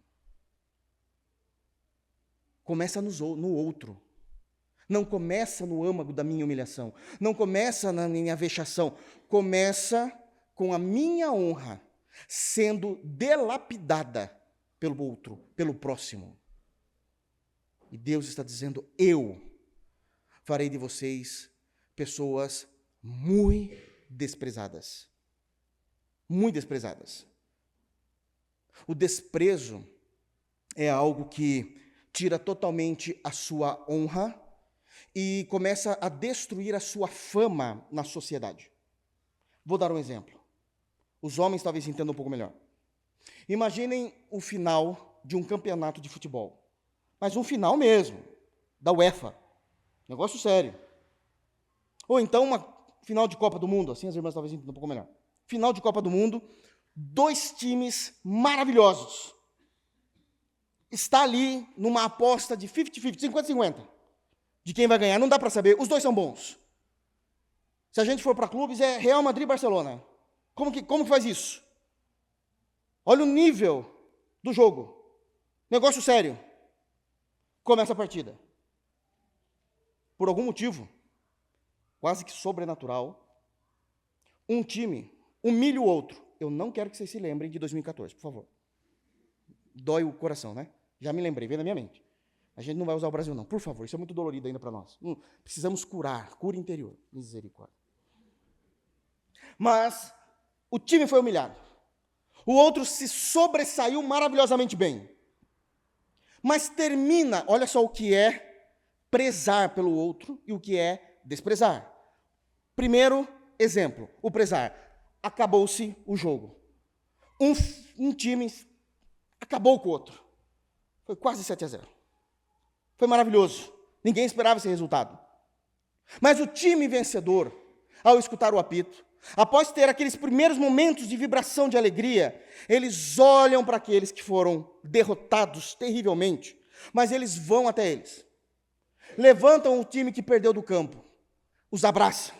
Começa no outro. Não começa no âmago da minha humilhação. Não começa na minha vexação. Começa com a minha honra sendo delapidada pelo outro, pelo próximo. E Deus está dizendo, eu farei de vocês pessoas muito desprezadas. Muito desprezadas. O desprezo é algo que tira totalmente a sua honra e começa a destruir a sua fama na sociedade. Vou dar um exemplo. Os homens talvez entendam um pouco melhor. Imaginem o final de um campeonato de futebol. Mas um final mesmo, da UEFA. Negócio sério. Ou então uma final de Copa do Mundo, assim as irmãs talvez entendam um pouco melhor. Final de Copa do Mundo, 2 times maravilhosos. Está ali numa aposta de 50-50, 50-50, de quem vai ganhar. Não dá para saber, os dois são bons. Se a gente for para clubes, é Real Madrid e Barcelona. Como que faz isso? Olha o nível do jogo. Negócio sério. Começa a partida. Por algum motivo, quase que sobrenatural, um time humilha o outro. Eu não quero que vocês se lembrem de 2014, por favor. Dói o coração, né? Já me lembrei, veio na minha mente. A gente não vai usar o Brasil, não. Por favor, isso é muito dolorido ainda para nós. Precisamos curar, cura interior. Misericórdia. Mas o time foi humilhado. O outro se sobressaiu maravilhosamente bem. Mas termina, olha só o que é prezar pelo outro e o que é desprezar. Primeiro exemplo, o prezar. Acabou-se o jogo. Um time acabou com o outro. Foi quase 7-0. Foi maravilhoso. Ninguém esperava esse resultado. Mas o time vencedor, ao escutar o apito, após ter aqueles primeiros momentos de vibração de alegria, eles olham para aqueles que foram derrotados terrivelmente, mas eles vão até eles. Levantam o time que perdeu do campo, os abraçam,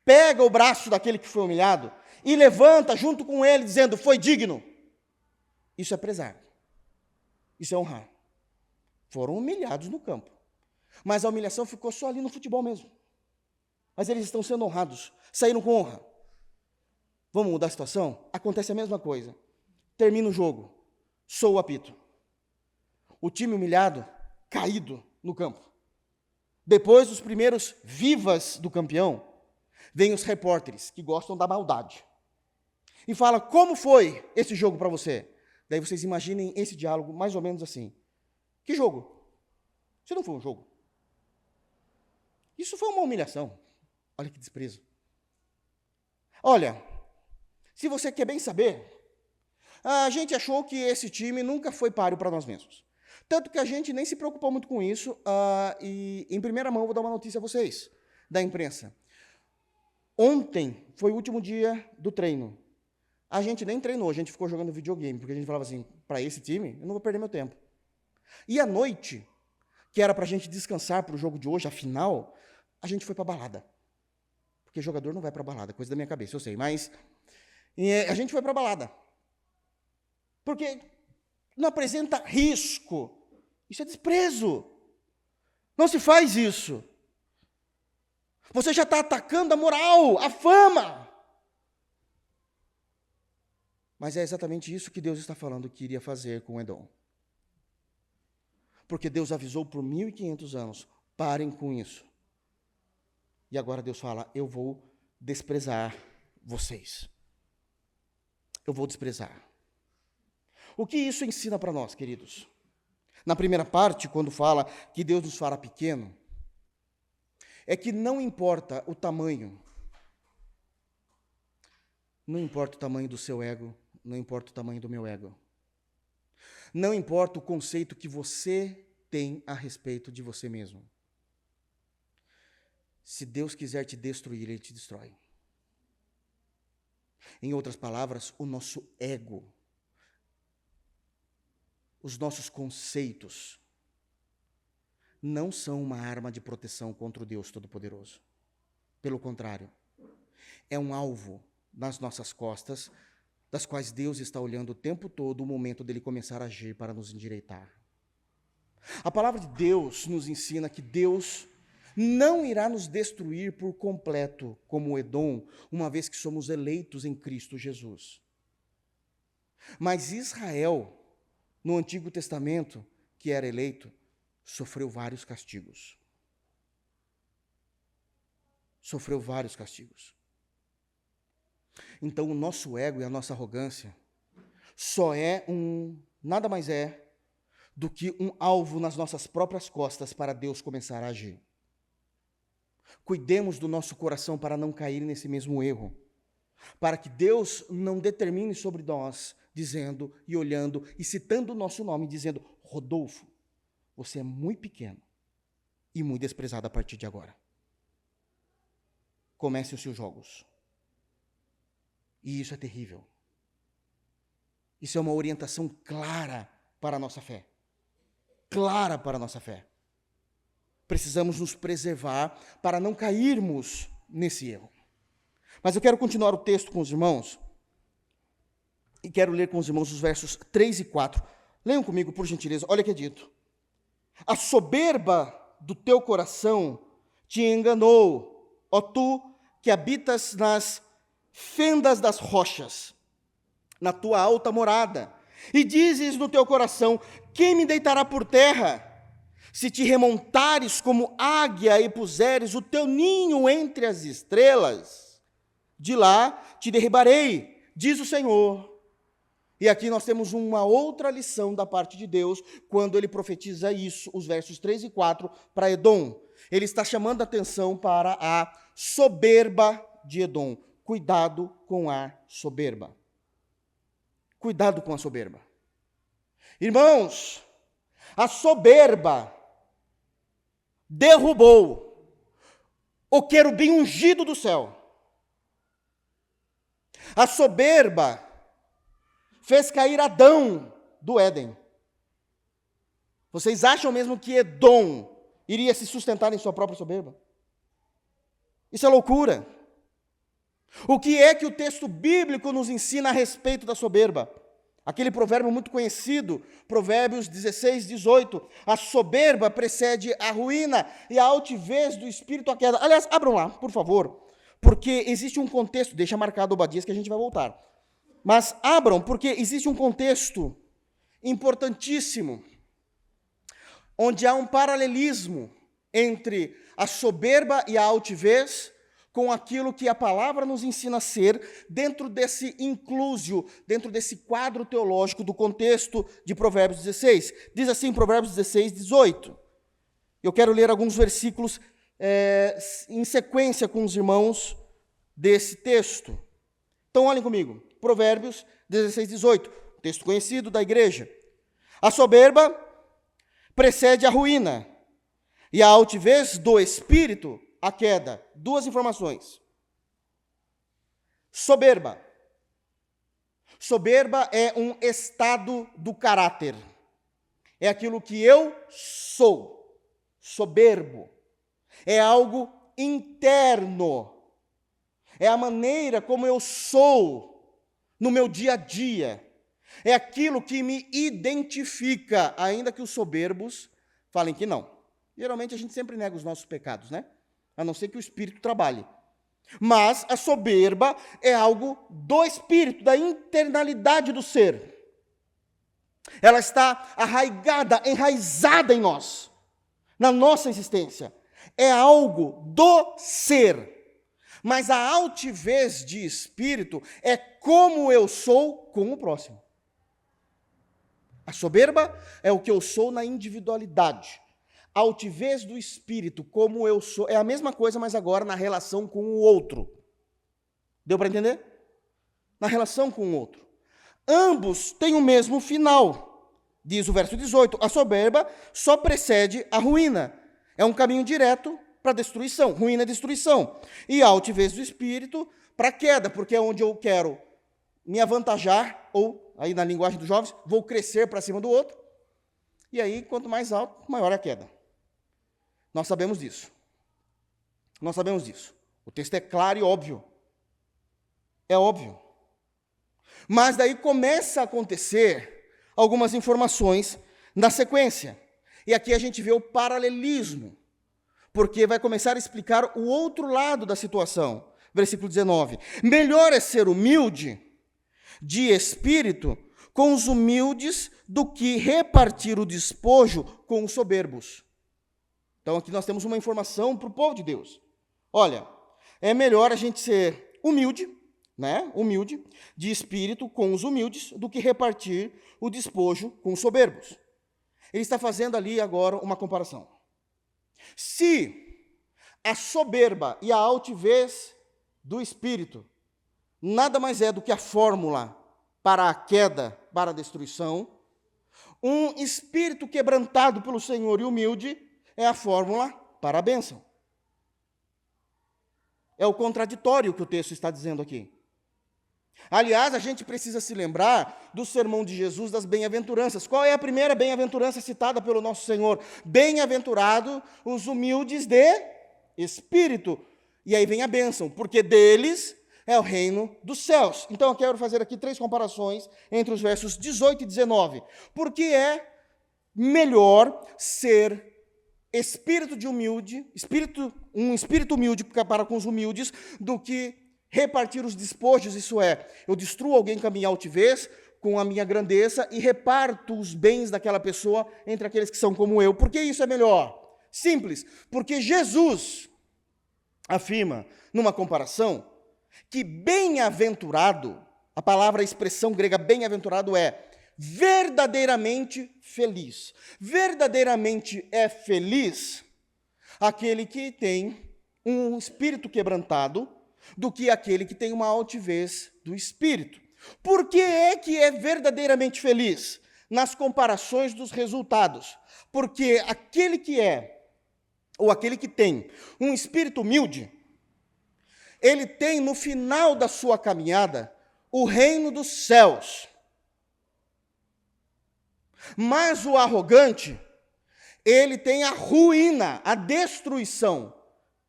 pega o braço daquele que foi humilhado e levanta junto com ele, dizendo, foi digno. Isso é prezar. Isso é honrar. Foram humilhados no campo. Mas a humilhação ficou só ali no futebol mesmo. Mas eles estão sendo honrados. Saíram com honra. Vamos mudar a situação? Acontece a mesma coisa. Termina o jogo. Soa o apito. O time humilhado, caído no campo. Depois dos primeiros vivas do campeão, vêm os repórteres que gostam da maldade. E fala, como foi esse jogo para você? Daí vocês imaginem esse diálogo mais ou menos assim. Que jogo? Isso não foi um jogo. Isso foi uma humilhação. Olha que desprezo. Olha, se você quer bem saber, a gente achou que esse time nunca foi páreo para nós mesmos. Tanto que a gente nem se preocupou muito com isso, e em primeira mão vou dar uma notícia a vocês, da imprensa. Ontem foi o último dia do treino. A gente nem treinou, a gente ficou jogando videogame, porque a gente falava assim, para esse time, eu não vou perder meu tempo. E à noite, que era para a gente descansar para o jogo de hoje, a final, a gente foi para a balada. Porque jogador não vai para a balada, coisa da minha cabeça, eu sei, mas a gente foi para a balada. Porque não apresenta risco. Isso é desprezo. Não se faz isso. Você já está atacando a moral, a fama. Mas é exatamente isso que Deus está falando que iria fazer com Edom. Porque Deus avisou por 1500 anos, parem com isso. E agora Deus fala, eu vou desprezar vocês. Eu vou desprezar. O que isso ensina para nós, queridos? Na primeira parte, quando fala que Deus nos fará pequeno, é que não importa o tamanho, não importa o tamanho do seu ego, não importa o tamanho do meu ego. Não importa o conceito que você tem a respeito de você mesmo. Se Deus quiser te destruir, Ele te destrói. Em outras palavras, o nosso ego, os nossos conceitos, não são uma arma de proteção contra o Deus Todo-Poderoso. Pelo contrário, é um alvo nas nossas costas, das quais Deus está olhando o tempo todo o momento dele começar a agir para nos endireitar. A palavra de Deus nos ensina que Deus não irá nos destruir por completo, como Edom, uma vez que somos eleitos em Cristo Jesus. Mas Israel, no Antigo Testamento, que era eleito, sofreu vários castigos. Sofreu vários castigos. Então, o nosso ego e a nossa arrogância só nada mais é do que um alvo nas nossas próprias costas para Deus começar a agir. Cuidemos do nosso coração para não cair nesse mesmo erro, para que Deus não determine sobre nós, dizendo e olhando e citando o nosso nome, dizendo, Rodolfo, você é muito pequeno e muito desprezado a partir de agora. comece os seus jogos. E isso é terrível. Isso é uma orientação clara para a nossa fé. Clara para a nossa fé. Precisamos nos preservar para não cairmos nesse erro. Mas eu quero continuar o texto com os irmãos. E quero ler com os irmãos os versos 3 e 4. Leiam comigo, por gentileza. Olha o que é dito. A soberba do teu coração te enganou, ó tu que habitas nas fendas das rochas, na tua alta morada, e dizes no teu coração: quem me deitará por terra? Se te remontares como águia e puseres o teu ninho entre as estrelas, de lá te derribarei, diz o Senhor. E aqui nós temos uma outra lição da parte de Deus, quando ele profetiza isso, os versos 3 e 4, para Edom. Ele está chamando a atenção para a soberba de Edom. Cuidado com a soberba. Cuidado com a soberba. Irmãos, a soberba derrubou o querubim ungido do céu. A soberba fez cair Adão do Éden. Vocês acham mesmo que Edom iria se sustentar em sua própria soberba? Isso é loucura. O que é que o texto bíblico nos ensina a respeito da soberba? Aquele provérbio muito conhecido, Provérbios 16, 18. A soberba precede a ruína e a altivez do espírito a queda. Aliás, abram lá, por favor, porque existe um contexto, deixa marcado Obadias que a gente vai voltar. Mas abram, porque existe um contexto importantíssimo, onde há um paralelismo entre a soberba e a altivez com aquilo que a palavra nos ensina a ser dentro desse inclusio, dentro desse quadro teológico do contexto de Provérbios 16. Diz assim, Provérbios 16, 18. Eu quero ler alguns versículos em sequência com os irmãos desse texto. Então, olhem comigo. Provérbios 16, 18, texto conhecido da igreja. A soberba precede a ruína, e a altivez do espírito, a queda. Duas informações. Soberba. Soberba é um estado do caráter. É aquilo que eu sou. Soberbo. É algo interno. É a maneira como eu sou no meu dia a dia. É aquilo que me identifica, ainda que os soberbos falem que não. Geralmente a gente sempre nega os nossos pecados, né? A não ser que o Espírito trabalhe. Mas a soberba é algo do Espírito, da internalidade do ser. Ela está arraigada, enraizada em nós, na nossa existência. É algo do ser. Mas a altivez de espírito é como eu sou com o próximo. A soberba é o que eu sou na individualidade. A altivez do espírito, como eu sou, é a mesma coisa, mas agora na relação com o outro. Deu para entender? Na relação com o outro. Ambos têm o mesmo final. Diz o verso 18, a soberba só precede a ruína. É um caminho direto para a destruição. Ruína é destruição. E a altivez do espírito para a queda, porque é onde eu quero me avantajar, ou, aí na linguagem dos jovens, vou crescer para cima do outro. E aí, quanto mais alto, maior é a queda. Nós sabemos disso. Nós sabemos disso. O texto é claro e óbvio. É óbvio. Mas daí começa a acontecer algumas informações na sequência. E aqui a gente vê o paralelismo, porque vai começar a explicar o outro lado da situação. Versículo 19. Melhor é ser humilde de espírito com os humildes do que repartir o despojo com os soberbos. Então aqui nós temos uma informação para o povo de Deus. Olha, é melhor a gente ser humilde, né? Humilde de espírito com os humildes do que repartir o despojo com os soberbos. Ele está fazendo ali agora uma comparação. Se a soberba e a altivez do espírito nada mais é do que a fórmula para a queda, para a destruição, um espírito quebrantado pelo Senhor e humilde é a fórmula para a bênção. É o contraditório que o texto está dizendo aqui. Aliás, a gente precisa se lembrar do sermão de Jesus das bem-aventuranças. Qual é a primeira bem-aventurança citada pelo nosso Senhor? Bem-aventurado os humildes de espírito. E aí vem a bênção, porque deles é o reino dos céus. Então eu quero fazer aqui 3 comparações entre os versos 18 e 19. Porque é melhor ser um espírito humilde para com os humildes, do que repartir os despojos, isso é, eu destruo alguém com a minha altivez, com a minha grandeza, e reparto os bens daquela pessoa entre aqueles que são como eu. Por que isso é melhor? Simples, porque Jesus afirma, numa comparação, que bem-aventurado, a expressão grega bem-aventurado é verdadeiramente feliz. Verdadeiramente é feliz aquele que tem um espírito quebrantado, do que aquele que tem uma altivez do espírito. Por que é verdadeiramente feliz? Nas comparações dos resultados. Porque aquele que tem um espírito humilde, ele tem no final da sua caminhada o reino dos céus. Mas o arrogante, ele tem a ruína, a destruição.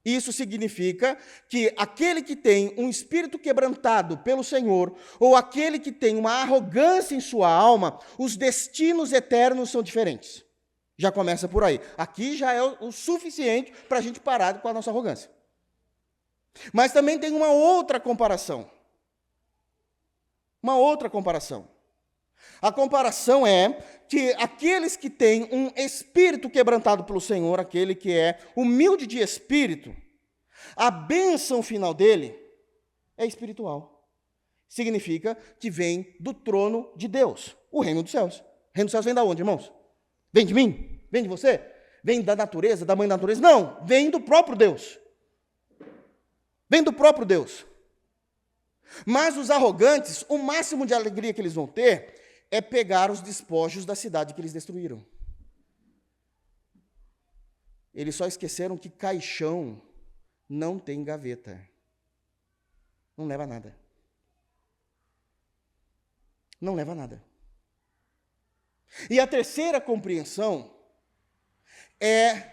Isso significa que aquele que tem um espírito quebrantado pelo Senhor, ou aquele que tem uma arrogância em sua alma, os destinos eternos são diferentes. Já começa por aí. Aqui já é o suficiente para a gente parar com a nossa arrogância. Mas também tem uma outra comparação. Uma outra comparação. A comparação é que aqueles que têm um espírito quebrantado pelo Senhor, aquele que é humilde de espírito, a bênção final dele é espiritual. Significa que vem do trono de Deus, o reino dos céus. O reino dos céus vem de onde, irmãos? Vem de mim? Vem de você? Vem da natureza, da mãe da natureza? Não, vem do próprio Deus. Vem do próprio Deus. Mas os arrogantes, o máximo de alegria que eles vão ter é pegar os despojos da cidade que eles destruíram. Eles só esqueceram que caixão não tem gaveta. Não leva nada. Não leva nada. E a terceira compreensão é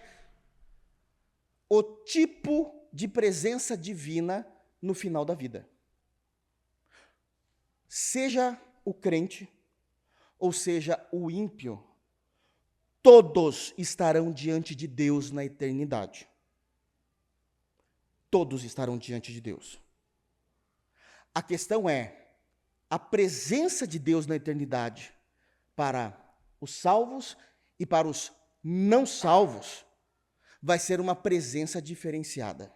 o tipo de presença divina no final da vida. Seja o crente, ou seja, o ímpio, todos estarão diante de Deus na eternidade. Todos estarão diante de Deus. A questão é, a presença de Deus na eternidade para os salvos e para os não salvos vai ser uma presença diferenciada.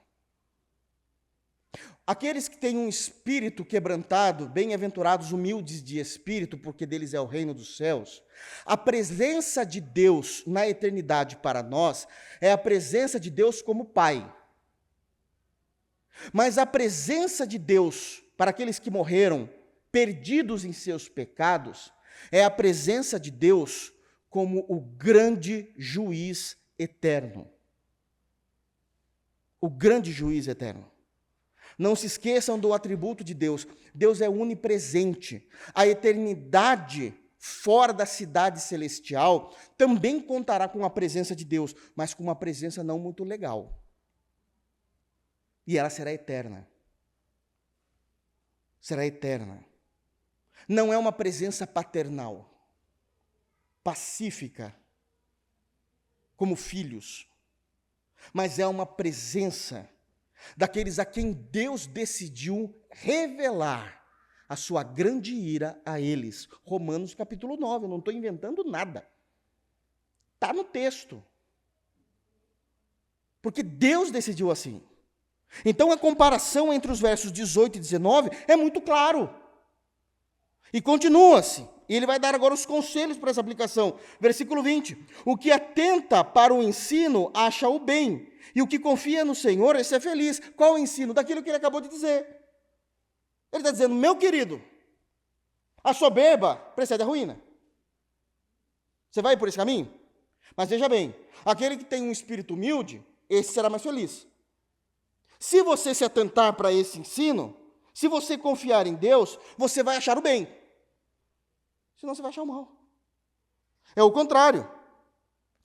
Aqueles que têm um espírito quebrantado, bem-aventurados, humildes de espírito, porque deles é o reino dos céus, a presença de Deus na eternidade para nós é a presença de Deus como Pai. Mas a presença de Deus para aqueles que morreram perdidos em seus pecados é a presença de Deus como o grande juiz eterno. O grande juiz eterno. Não se esqueçam do atributo de Deus. Deus é onipresente. A eternidade fora da cidade celestial também contará com a presença de Deus, mas com uma presença não muito legal. E ela será eterna. Será eterna. Não é uma presença paternal, pacífica, como filhos, mas é uma presença daqueles a quem Deus decidiu revelar a sua grande ira a eles. Romanos capítulo 9, eu não estou inventando nada. Está no texto. Porque Deus decidiu assim. Então a comparação entre os versos 18 e 19 é muito claro. E continua-se. E ele vai dar agora os conselhos para essa aplicação. Versículo 20. O que atenta para o ensino acha o bem, e o que confia no Senhor, esse é feliz. Qual o ensino? Daquilo que ele acabou de dizer. Ele está dizendo, meu querido, a soberba precede a ruína. Você vai por esse caminho? Mas veja bem, aquele que tem um espírito humilde, esse será mais feliz. Se você se atentar para esse ensino, se você confiar em Deus, você vai achar o bem. Senão você vai achar o mal. É o contrário.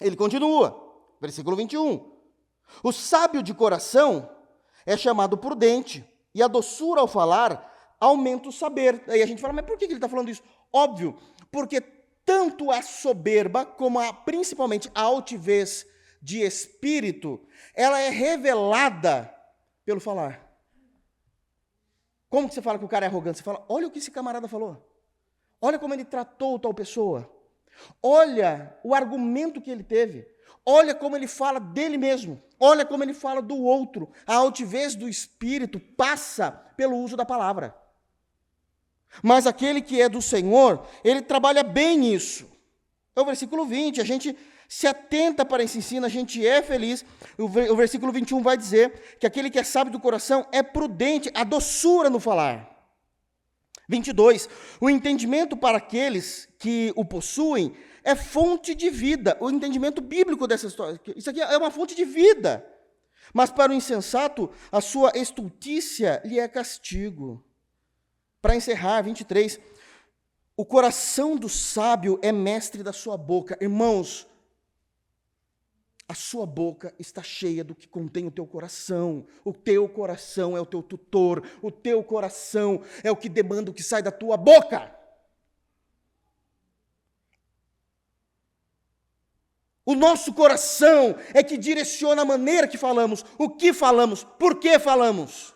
Ele continua, versículo 21. O sábio de coração é chamado prudente, e a doçura ao falar aumenta o saber. Aí a gente fala, mas por que ele está falando isso? Óbvio, porque tanto a soberba, como principalmente a altivez de espírito, ela é revelada pelo falar. Como que você fala que o cara é arrogante? Você fala, olha o que esse camarada falou. Olha como ele tratou tal pessoa. Olha o argumento que ele teve. Olha como ele fala dele mesmo. Olha como ele fala do outro. A altivez do espírito passa pelo uso da palavra. Mas aquele que é do Senhor, ele trabalha bem isso. É o versículo 20, a gente se atenta para esse ensino, a gente é feliz. O versículo 21 vai dizer que aquele que é sábio do coração é prudente, a doçura no falar. 22, o entendimento para aqueles que o possuem é fonte de vida. O entendimento bíblico dessa história, isso aqui é uma fonte de vida. Mas para o insensato, a sua estultícia lhe é castigo. Para encerrar, 23, o coração do sábio é mestre da sua boca. Irmãos, a sua boca está cheia do que contém o teu coração. O teu coração é o teu tutor. O teu coração é o que demanda o que sai da tua boca. O nosso coração é que direciona a maneira que falamos, o que falamos, por que falamos.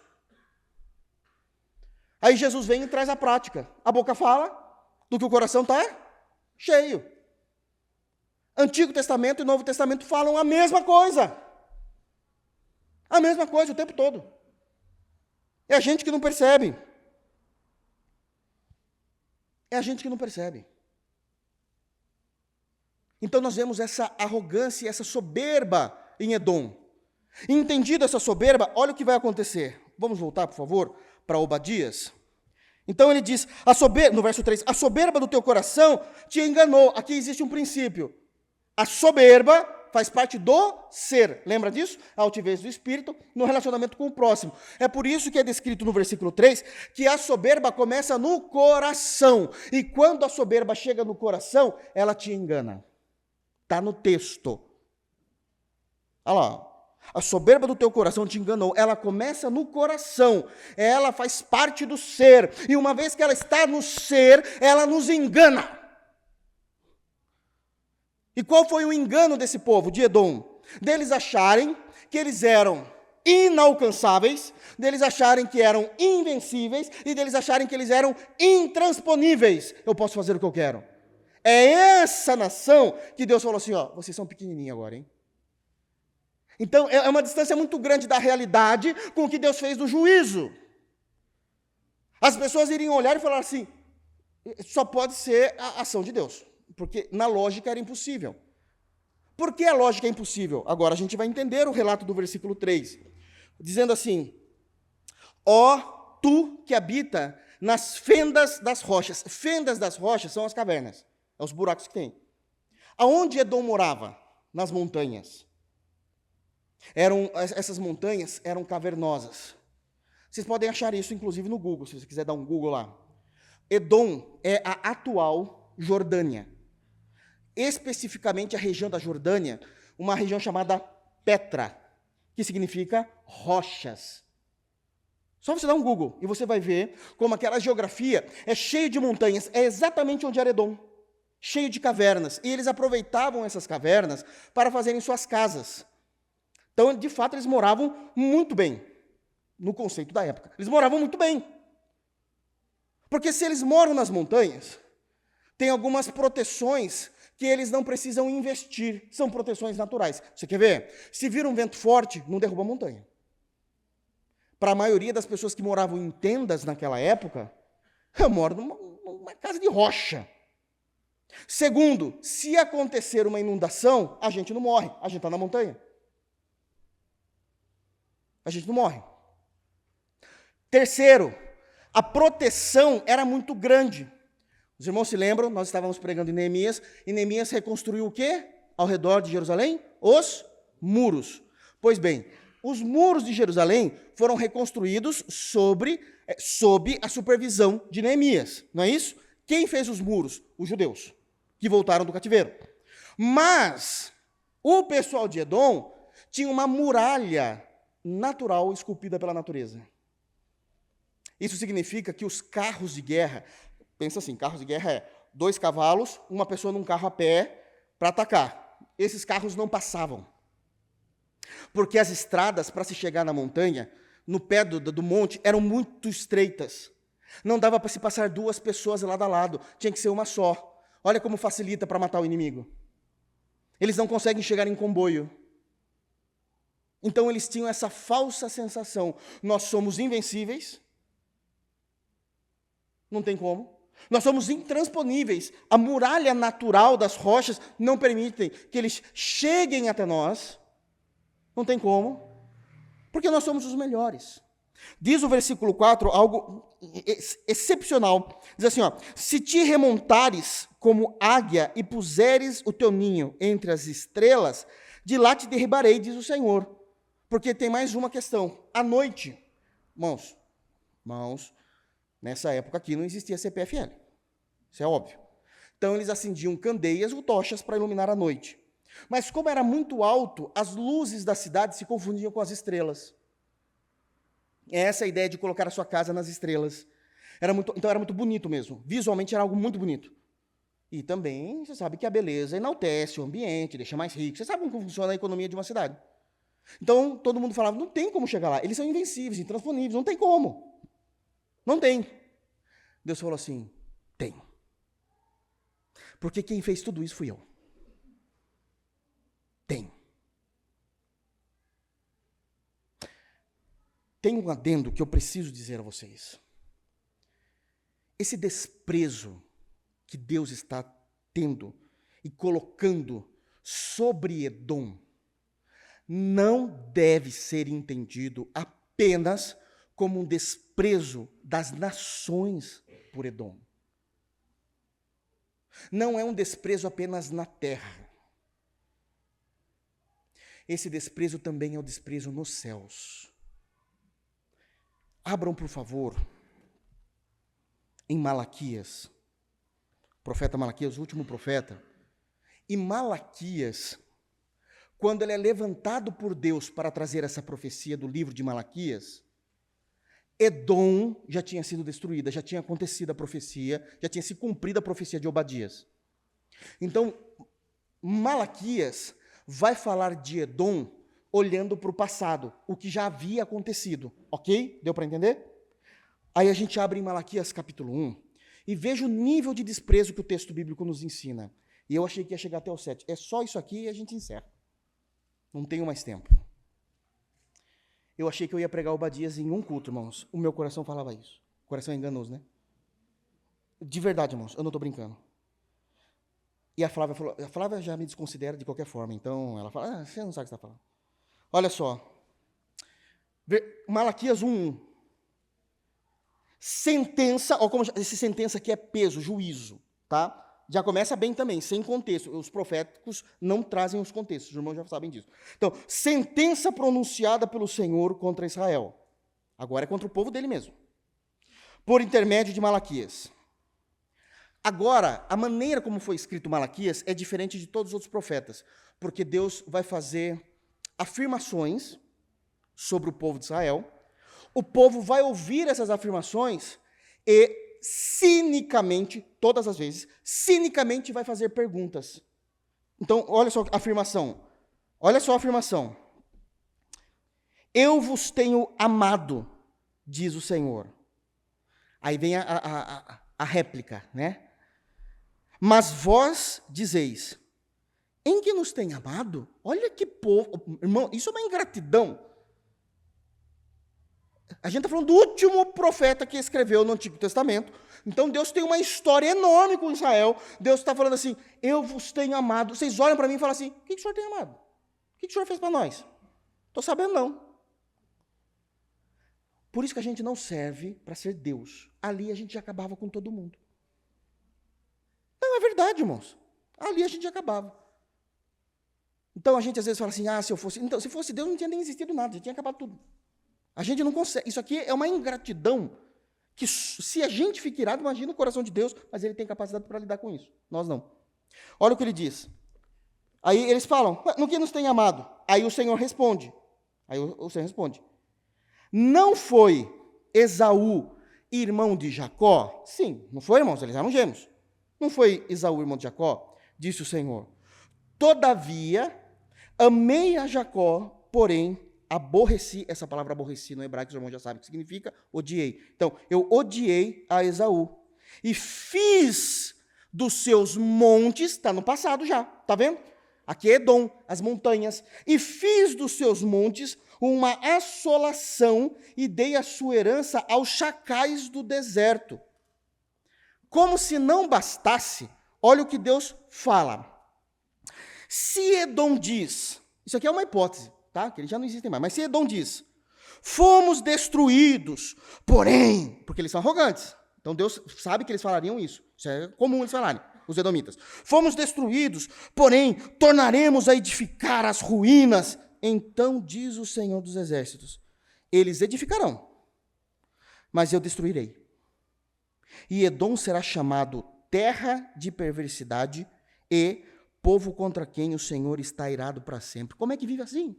Aí Jesus vem e traz a prática. A boca fala do que o coração está cheio. Antigo Testamento e Novo Testamento falam a mesma coisa. A mesma coisa o tempo todo. É a gente que não percebe. É a gente que não percebe. Então nós vemos essa arrogância e essa soberba em Edom. Entendido essa soberba, olha o que vai acontecer. Vamos voltar, por favor, para Obadias. Então ele diz, no verso 3, a soberba do teu coração te enganou. Aqui existe um princípio. A soberba faz parte do ser. Lembra disso? A altivez do espírito no relacionamento com o próximo. É por isso que é descrito no versículo 3 que a soberba começa no coração. E quando a soberba chega no coração, ela te engana. Está no texto. Olha lá. A soberba do teu coração te enganou. Ela começa no coração. Ela faz parte do ser. E uma vez que ela está no ser, ela nos engana. E qual foi o engano desse povo, de Edom? Deles acharem que eles eram inalcançáveis, deles acharem que eram invencíveis e deles acharem que eles eram intransponíveis. Eu posso fazer o que eu quero. É essa nação que Deus falou assim, ó, vocês são pequenininhos agora, hein? Então, é uma distância muito grande da realidade com o que Deus fez do juízo. As pessoas iriam olhar e falar assim, só pode ser a ação de Deus. Porque na lógica era impossível. Por que a lógica é impossível? Agora a gente vai entender o relato do versículo 3. Dizendo assim, ó tu que habita nas fendas das rochas. Fendas das rochas são as cavernas. É os buracos que tem. Aonde Edom morava? Nas montanhas. Essas montanhas eram cavernosas. Vocês podem achar isso, inclusive, no Google, se você quiser dar um Google lá. Edom é a atual Jordânia. Especificamente a região da Jordânia, uma região chamada Petra, que significa rochas. Só você dar um Google e você vai ver como aquela geografia é cheia de montanhas. É exatamente onde era Edom, cheio de cavernas. E eles aproveitavam essas cavernas para fazerem suas casas. Então, de fato, eles moravam muito bem, no conceito da época. Eles moravam muito bem. Porque se eles moram nas montanhas, tem algumas proteções que eles não precisam investir, são proteções naturais. Você quer ver? Se vir um vento forte, não derruba a montanha. Para a maioria das pessoas que moravam em tendas naquela época, eu moro numa casa de rocha. Segundo, se acontecer uma inundação, a gente não morre, a gente está na montanha. A gente não morre. Terceiro, a proteção era muito grande. Os irmãos se lembram, nós estávamos pregando em Neemias, e Neemias reconstruiu o quê? Ao redor de Jerusalém? Os muros. Pois bem, os muros de Jerusalém foram reconstruídos sob a supervisão de Neemias, não é isso? Quem fez os muros? Os judeus, que voltaram do cativeiro. Mas o pessoal de Edom tinha uma muralha natural esculpida pela natureza. Isso significa que os carros de guerra, pensa assim, carros de guerra é 2 cavalos, uma pessoa num carro a pé para atacar. Esses carros não passavam. Porque as estradas para se chegar na montanha, no pé do monte, eram muito estreitas. Não dava para se passar 2 pessoas lado a lado, tinha que ser uma só. Olha como facilita para matar o inimigo. Eles não conseguem chegar em comboio. Então eles tinham essa falsa sensação, nós somos invencíveis, não tem como. Nós somos intransponíveis. A muralha natural das rochas não permite que eles cheguem até nós. Não tem como. Porque nós somos os melhores. Diz o versículo 4 algo excepcional. Diz assim, ó, se te remontares como águia e puseres o teu ninho entre as estrelas, de lá te derribarei, diz o Senhor. Porque tem mais uma questão. À noite, irmãos, nessa época aqui não existia CPFL. Isso é óbvio. Então eles acendiam candeias ou tochas para iluminar a noite. Mas como era muito alto, as luzes da cidade se confundiam com as estrelas. Essa é a ideia de colocar a sua casa nas estrelas. Então era muito bonito mesmo. Visualmente era algo muito bonito. E também, você sabe que a beleza enaltece o ambiente, deixa mais rico. Você sabe como funciona a economia de uma cidade. Então, todo mundo falava, não tem como chegar lá. Eles são invencíveis, intransponíveis, não tem como. Não tem. Deus falou assim, tem. Porque quem fez tudo isso fui eu. Tem. Tem um adendo que eu preciso dizer a vocês. Esse desprezo que Deus está tendo e colocando sobre Edom não deve ser entendido apenas como um desprezo das nações por Edom. Não é um desprezo apenas na terra. Esse desprezo também é o desprezo nos céus. Abram, por favor, em Malaquias, profeta Malaquias, o último profeta. E Malaquias, quando ele é levantado por Deus para trazer essa profecia do livro de Malaquias, Edom já tinha sido destruída, já tinha acontecido a profecia, já tinha se cumprido a profecia de Obadias. Então, Malaquias vai falar de Edom olhando para o passado, o que já havia acontecido, ok? Deu para entender? Aí a gente abre em Malaquias capítulo 1 e veja o nível de desprezo que o texto bíblico nos ensina. E eu achei que ia chegar até o 7. É só isso aqui e a gente encerra. Não tenho mais tempo. Eu achei que eu ia pregar Obadias em um culto, irmãos. O meu coração falava isso. O coração é enganoso, né? De verdade, irmãos, eu não estou brincando. E a Flávia falou, a Flávia já me desconsidera de qualquer forma, então ela fala, você não sabe o que você está falando. Olha só, Malaquias 1:1. Sentença, ó, como essa sentença aqui é peso, juízo, tá? Já começa bem também, sem contexto. Os proféticos não trazem os contextos, os irmãos já sabem disso. Então, sentença pronunciada pelo Senhor contra Israel. Agora é contra o povo dele mesmo. Por intermédio de Malaquias. Agora, a maneira como foi escrito Malaquias é diferente de todos os outros profetas, porque Deus vai fazer afirmações sobre o povo de Israel. O povo vai ouvir essas afirmações e cinicamente, todas as vezes, cinicamente vai fazer perguntas. Então, olha só a afirmação. Olha só a afirmação. Eu vos tenho amado, diz o Senhor. Aí vem a réplica, né? Mas vós dizeis, em que nos tem amado? Olha que povo. Irmão, isso é uma ingratidão. A gente está falando do último profeta que escreveu no Antigo Testamento. Então Deus tem uma história enorme com Israel. Deus está falando assim, eu vos tenho amado. Vocês olham para mim e falam assim, o que o Senhor tem amado? O que o Senhor fez para nós? Estou sabendo não. Por isso que a gente não serve para ser Deus. Ali a gente já acabava com todo mundo. Não, é verdade, irmãos. Ali a gente já acabava. Então a gente às vezes fala assim, se eu fosse... Então, se fosse Deus, não tinha nem existido nada, já tinha acabado tudo. A gente não consegue. Isso aqui é uma ingratidão que, se a gente fica irado, imagina o coração de Deus, mas ele tem capacidade para lidar com isso. Nós não. Olha o que ele diz. Aí eles falam, no que nos tem amado? Aí o Senhor responde. Não foi Esaú irmão de Jacó? Sim, não foi, irmãos? Eles eram gêmeos. Não foi Esaú irmão de Jacó? Disse o Senhor. Todavia, amei a Jacó, porém, aborreci. Essa palavra aborreci no hebraico, os irmãos já sabem o que significa, odiei. Então, eu odiei a Esaú. E fiz dos seus montes, está no passado já, está vendo? Aqui é Edom, as montanhas. E fiz dos seus montes uma assolação e dei a sua herança aos chacais do deserto. Como se não bastasse, olha o que Deus fala. Se Edom diz, isso aqui é uma hipótese, tá? Que eles já não existem mais, mas se Edom diz, fomos destruídos, porém, porque eles são arrogantes, então Deus sabe que eles falariam isso, isso é comum eles falarem, os edomitas. Fomos destruídos, porém, tornaremos a edificar as ruínas. Então diz o Senhor dos Exércitos, eles edificarão, mas eu destruirei. E Edom será chamado terra de perversidade e povo contra quem o Senhor está irado para sempre. Como é que vive assim?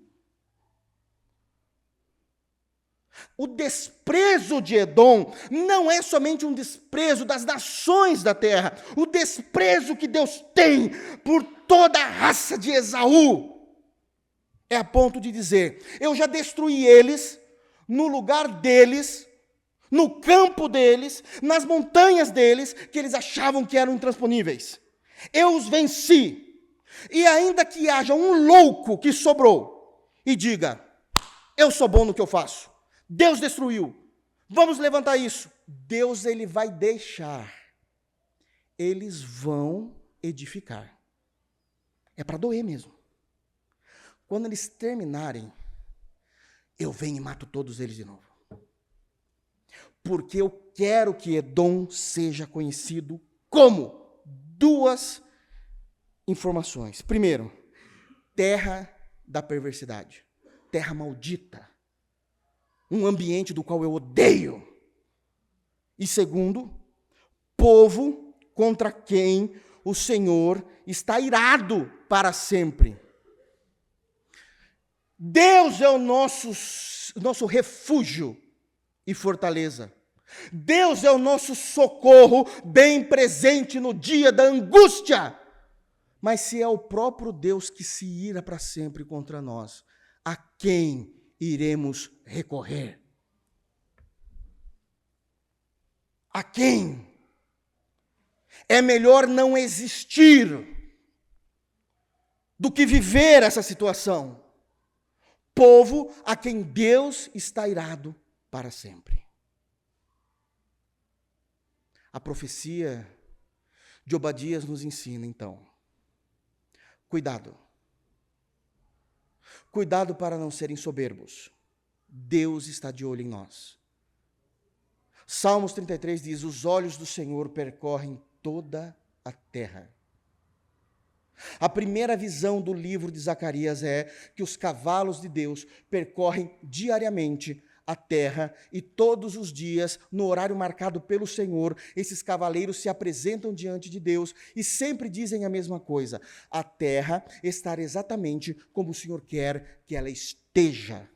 O desprezo de Edom não é somente um desprezo das nações da terra, o desprezo que Deus tem por toda a raça de Esaú é a ponto de dizer, eu já destruí eles, no lugar deles, no campo deles, nas montanhas deles, que eles achavam que eram intransponíveis. Eu os venci. E ainda que haja um louco que sobrou e diga, eu sou bom no que eu faço, Deus destruiu, vamos levantar isso. Deus, ele vai deixar. Eles vão edificar. É para doer mesmo. Quando eles terminarem, eu venho e mato todos eles de novo. Porque eu quero que Edom seja conhecido como duas informações. Primeiro, terra da perversidade, terra maldita, um ambiente do qual eu odeio. E segundo, povo contra quem o Senhor está irado para sempre. Deus é o nosso refúgio e fortaleza. Deus é o nosso socorro bem presente no dia da angústia. Mas se é o próprio Deus que se ira para sempre contra nós, a quem iremos recorrer? A quem? É melhor não existir do que viver essa situação. Povo a quem Deus está irado para sempre. A profecia de Obadias nos ensina, então, cuidado. Cuidado para não serem soberbos. Deus está de olho em nós. Salmos 33 diz, os olhos do Senhor percorrem toda a terra. A primeira visão do livro de Zacarias é que os cavalos de Deus percorrem diariamente a terra e todos os dias, no horário marcado pelo Senhor, esses cavaleiros se apresentam diante de Deus e sempre dizem a mesma coisa. A terra estará exatamente como o Senhor quer que ela esteja.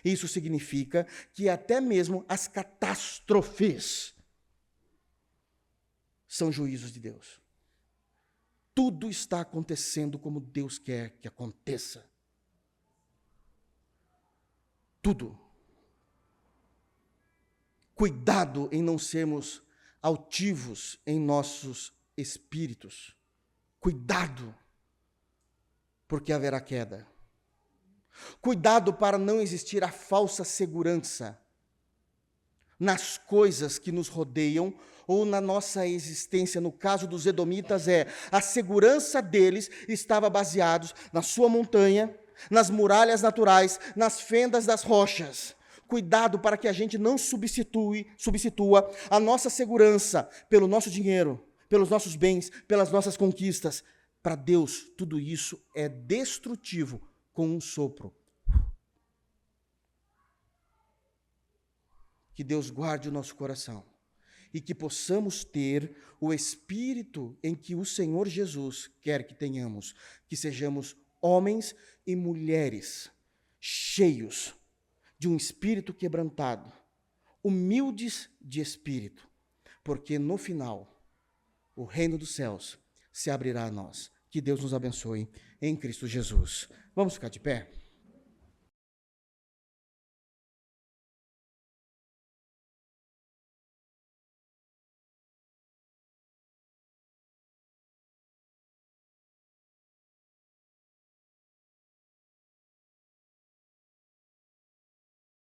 Isso significa que até mesmo as catástrofes são juízos de Deus. Tudo está acontecendo como Deus quer que aconteça. Tudo. Cuidado em não sermos altivos em nossos espíritos. Cuidado, porque haverá queda. Cuidado para não existir a falsa segurança nas coisas que nos rodeiam ou na nossa existência. No caso dos edomitas, a segurança deles estava baseada na sua montanha, nas muralhas naturais, nas fendas das rochas. Cuidado para que a gente não substitua a nossa segurança pelo nosso dinheiro, pelos nossos bens, pelas nossas conquistas. Para Deus, tudo isso é destrutivo com um sopro. Que Deus guarde o nosso coração e que possamos ter o espírito em que o Senhor Jesus quer que tenhamos, que sejamos homens e mulheres cheios de um espírito quebrantado, humildes de espírito, porque no final o reino dos céus se abrirá a nós. Que Deus nos abençoe em Cristo Jesus. Vamos ficar de pé?